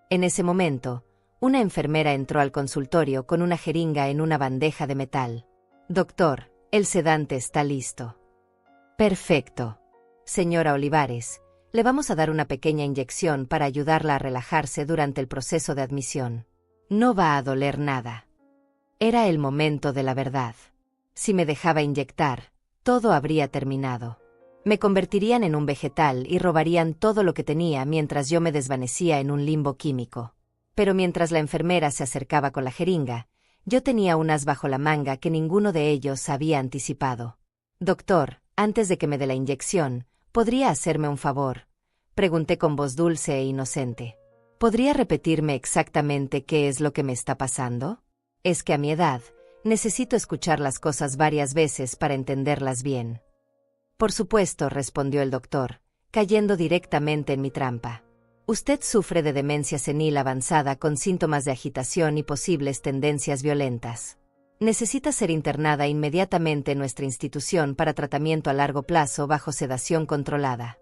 En ese momento, una enfermera entró al consultorio con una jeringa en una bandeja de metal. Doctor, el sedante está listo. Perfecto. Señora Olivares, le vamos a dar una pequeña inyección para ayudarla a relajarse durante el proceso de admisión. No va a doler nada. Era el momento de la verdad. Si me dejaba inyectar, todo habría terminado. Me convertirían en un vegetal y robarían todo lo que tenía mientras yo me desvanecía en un limbo químico. Pero mientras la enfermera se acercaba con la jeringa, yo tenía un as bajo la manga que ninguno de ellos había anticipado. Doctor, antes de que me dé la inyección, ¿podría hacerme un favor? Pregunté con voz dulce e inocente. ¿Podría repetirme exactamente qué es lo que me está pasando? Es que a mi edad, necesito escuchar las cosas varias veces para entenderlas bien. Por supuesto, respondió el doctor, cayendo directamente en mi trampa. Usted sufre de demencia senil avanzada con síntomas de agitación y posibles tendencias violentas. Necesita ser internada inmediatamente en nuestra institución para tratamiento a largo plazo bajo sedación controlada.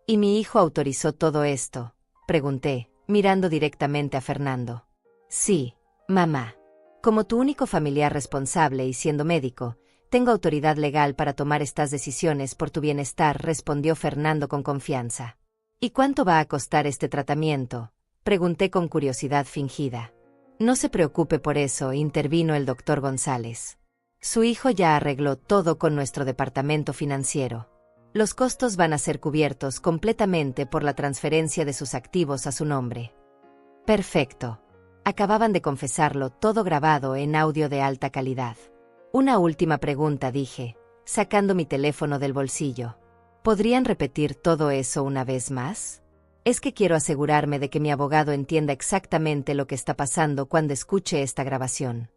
¿Y mi hijo autorizó todo esto?, pregunté, mirando directamente a Fernando. Sí, mamá. Como tu único familiar responsable y siendo médico, tengo autoridad legal para tomar estas decisiones por tu bienestar, respondió Fernando con confianza. ¿Y cuánto va a costar este tratamiento?, pregunté con curiosidad fingida. No se preocupe por eso, intervino el doctor González. Su hijo ya arregló todo con nuestro departamento financiero. Los costos van a ser cubiertos completamente por la transferencia de sus activos a su nombre. Perfecto. Acababan de confesarlo, todo grabado en audio de alta calidad. Una última pregunta, dije, sacando mi teléfono del bolsillo. ¿Podrían repetir todo eso una vez más? Es que quiero asegurarme de que mi abogado entienda exactamente lo que está pasando cuando escuche esta grabación.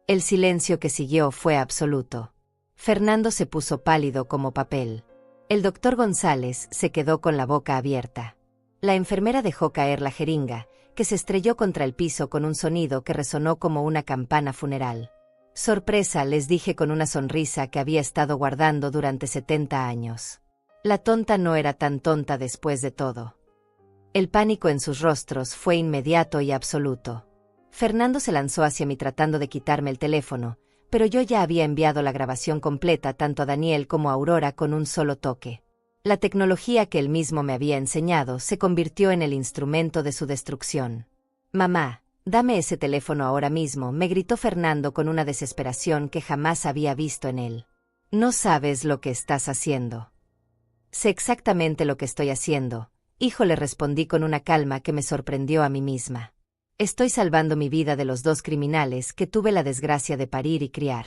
El silencio que siguió fue absoluto. Fernando se puso pálido como papel. El doctor González se quedó con la boca abierta. La enfermera dejó caer la jeringa, que se estrelló contra el piso con un sonido que resonó como una campana funeral. Sorpresa, les dije con una sonrisa que había estado guardando durante 70 años. La tonta no era tan tonta después de todo. El pánico en sus rostros fue inmediato y absoluto. Fernando se lanzó hacia mí tratando de quitarme el teléfono, pero yo ya había enviado la grabación completa tanto a Daniel como a Aurora con un solo toque. La tecnología que él mismo me había enseñado se convirtió en el instrumento de su destrucción. «Mamá, dame ese teléfono ahora mismo», me gritó Fernando con una desesperación que jamás había visto en él. «No sabes lo que estás haciendo». «Sé exactamente lo que estoy haciendo, hijo», le respondí con una calma que me sorprendió a mí misma. «Estoy salvando mi vida de los dos criminales que tuve la desgracia de parir y criar».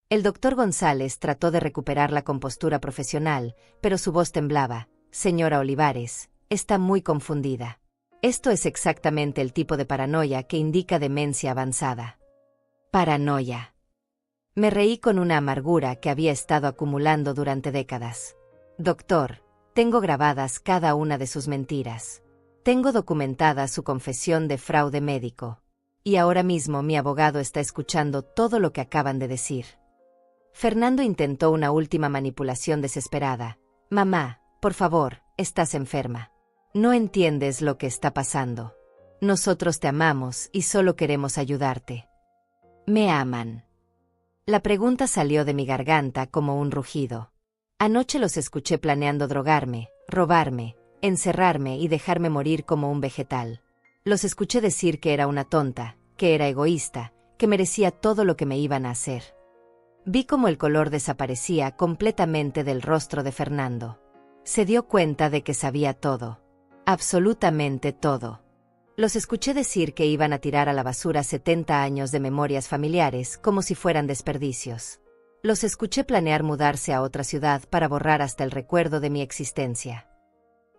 El doctor González trató de recuperar la compostura profesional, pero su voz temblaba. «Señora Olivares, está muy confundida. Esto es exactamente el tipo de paranoia que indica demencia avanzada». «Paranoia». Me reí con una amargura que había estado acumulando durante décadas. «Doctor, tengo grabadas cada una de sus mentiras. Tengo documentada su confesión de fraude médico. Y ahora mismo mi abogado está escuchando todo lo que acaban de decir». Fernando intentó una última manipulación desesperada. «Mamá, por favor, estás enferma. No entiendes lo que está pasando. Nosotros te amamos y solo queremos ayudarte». «¿Me aman?». La pregunta salió de mi garganta como un rugido. Anoche los escuché planeando drogarme, robarme, encerrarme y dejarme morir como un vegetal. Los escuché decir que era una tonta, que era egoísta, que merecía todo lo que me iban a hacer. Vi cómo el color desaparecía completamente del rostro de Fernando. Se dio cuenta de que sabía todo. Absolutamente todo. Los escuché decir que iban a tirar a la basura 70 años de memorias familiares como si fueran desperdicios. Los escuché planear mudarse a otra ciudad para borrar hasta el recuerdo de mi existencia.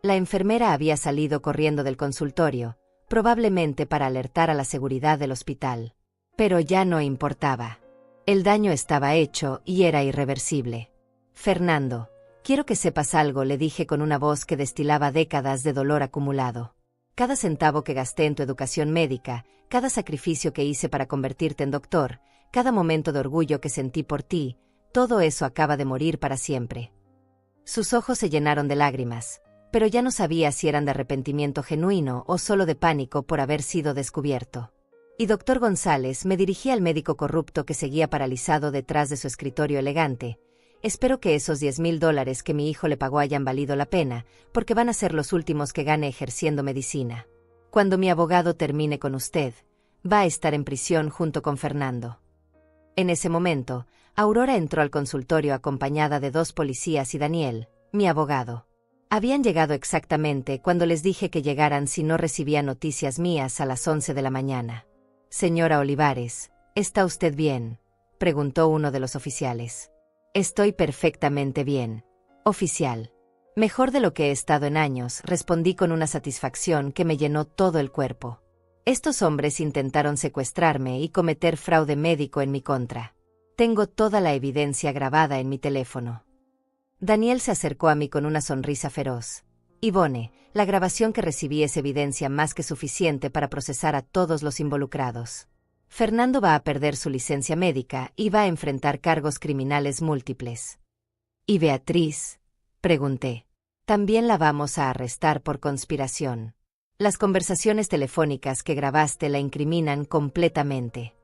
La enfermera había salido corriendo del consultorio, probablemente para alertar a la seguridad del hospital. Pero ya no importaba. El daño estaba hecho y era irreversible. Fernando, quiero que sepas algo, le dije con una voz que destilaba décadas de dolor acumulado. Cada centavo que gasté en tu educación médica, cada sacrificio que hice para convertirte en doctor, cada momento de orgullo que sentí por ti, todo eso acaba de morir para siempre. Sus ojos se llenaron de lágrimas, pero ya no sabía si eran de arrepentimiento genuino o solo de pánico por haber sido descubierto. Y doctor González, me dirigí al médico corrupto que seguía paralizado detrás de su escritorio elegante. Espero que esos $10,000 que mi hijo le pagó hayan valido la pena, porque van a ser los últimos que gane ejerciendo medicina. Cuando mi abogado termine con usted, va a estar en prisión junto con Fernando. En ese momento, Aurora entró al consultorio acompañada de 2 policías y Daniel, mi abogado. Habían llegado exactamente cuando les dije que llegaran si no recibía noticias mías a las 11 de la mañana. Señora Olivares, ¿está usted bien?, preguntó uno de los oficiales. Estoy perfectamente bien, oficial. Mejor de lo que he estado en años, respondí con una satisfacción que me llenó todo el cuerpo. Estos hombres intentaron secuestrarme y cometer fraude médico en mi contra. Tengo toda la evidencia grabada en mi teléfono. Daniel se acercó a mí con una sonrisa feroz. Yvonne, la grabación que recibí es evidencia más que suficiente para procesar a todos los involucrados. Fernando va a perder su licencia médica y va a enfrentar cargos criminales múltiples. ¿Y Beatriz?, pregunté. También la vamos a arrestar por conspiración. Las conversaciones telefónicas que grabaste la incriminan completamente.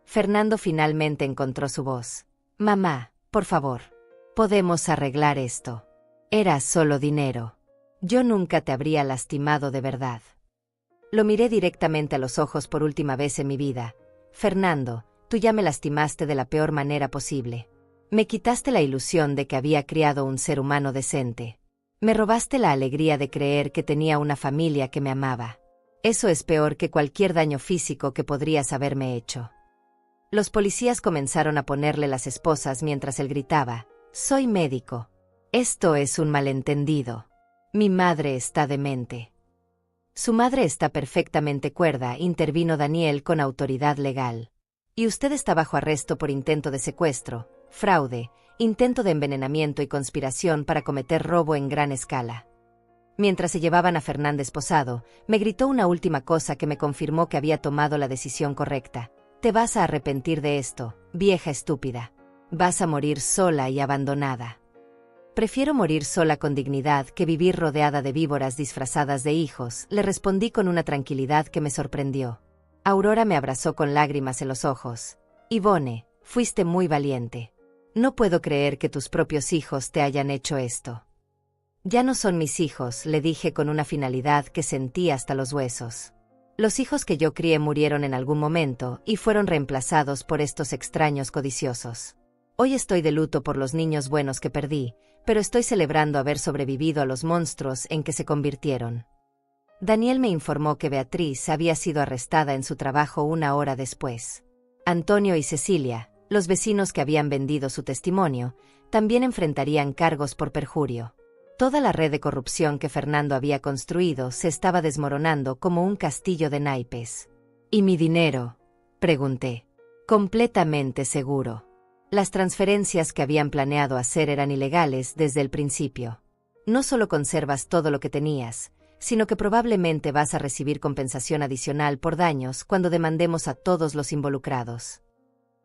Fernando finalmente encontró su voz. Mamá, por favor. Podemos arreglar esto. Era solo dinero. Yo nunca te habría lastimado de verdad. Lo miré directamente a los ojos por última vez en mi vida. Fernando, tú ya me lastimaste de la peor manera posible. Me quitaste la ilusión de que había criado un ser humano decente. Me robaste la alegría de creer que tenía una familia que me amaba. Eso es peor que cualquier daño físico que podrías haberme hecho. Los policías comenzaron a ponerle las esposas mientras él gritaba, «Soy médico. Esto es un malentendido. Mi madre está demente». Su madre está perfectamente cuerda, intervino Daniel con autoridad legal. Y usted está bajo arresto por intento de secuestro, fraude, intento de envenenamiento y conspiración para cometer robo en gran escala. Mientras se llevaban a Fernández esposado, me gritó una última cosa que me confirmó que había tomado la decisión correcta. Te vas a arrepentir de esto, vieja estúpida. Vas a morir sola y abandonada. Prefiero morir sola con dignidad que vivir rodeada de víboras disfrazadas de hijos, le respondí con una tranquilidad que me sorprendió. Aurora me abrazó con lágrimas en los ojos. Yvonne, fuiste muy valiente. No puedo creer que tus propios hijos te hayan hecho esto. Ya no son mis hijos, le dije con una finalidad que sentí hasta los huesos. Los hijos que yo crié murieron en algún momento y fueron reemplazados por estos extraños codiciosos. Hoy estoy de luto por los niños buenos que perdí, pero estoy celebrando haber sobrevivido a los monstruos en que se convirtieron. Daniel me informó que Beatriz había sido arrestada en su trabajo 1 hora después. Antonio y Cecilia, los vecinos que habían vendido su testimonio, también enfrentarían cargos por perjurio. Toda la red de corrupción que Fernando había construido se estaba desmoronando como un castillo de naipes. ¿Y mi dinero?, pregunté. Completamente seguro. Las transferencias que habían planeado hacer eran ilegales desde el principio. No solo conservas todo lo que tenías, sino que probablemente vas a recibir compensación adicional por daños cuando demandemos a todos los involucrados.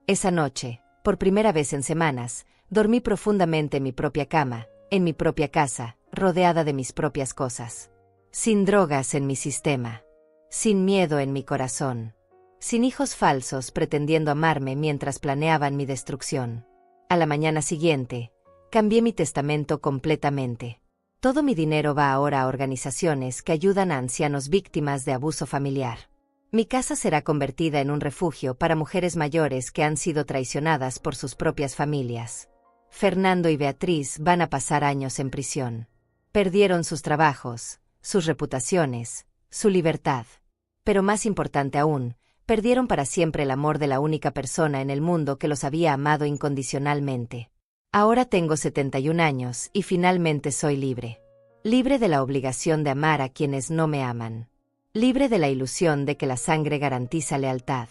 Esa noche, por primera vez en semanas, dormí profundamente en mi propia cama, en mi propia casa, rodeada de mis propias cosas. Sin drogas en mi sistema. Sin miedo en mi corazón. Sin hijos falsos pretendiendo amarme mientras planeaban mi destrucción. A la mañana siguiente, cambié mi testamento completamente. Todo mi dinero va ahora a organizaciones que ayudan a ancianos víctimas de abuso familiar. Mi casa será convertida en un refugio para mujeres mayores que han sido traicionadas por sus propias familias. Fernando y Beatriz van a pasar años en prisión. Perdieron sus trabajos, sus reputaciones, su libertad. Pero más importante aún, perdieron para siempre el amor de la única persona en el mundo que los había amado incondicionalmente. Ahora tengo 71 años y finalmente soy libre. libre de la obligación de amar a quienes no me aman, libre de la ilusión de que la sangre garantiza lealtad,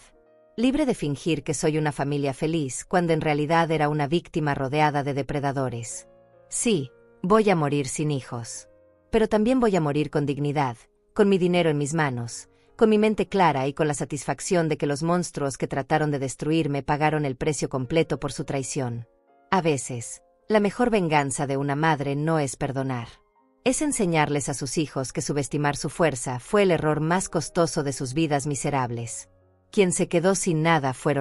libre de fingir que soy una familia feliz cuando en realidad era una víctima rodeada de depredadores. Sí, voy a morir sin hijos. Pero también voy a morir con dignidad, con mi dinero en mis manos, con mi mente clara y con la satisfacción de que los monstruos que trataron de destruirme pagaron el precio completo por su traición. A veces, la mejor venganza de una madre no es perdonar. Es enseñarles a sus hijos que subestimar su fuerza fue el error más costoso de sus vidas miserables. Quien se quedó sin nada fueron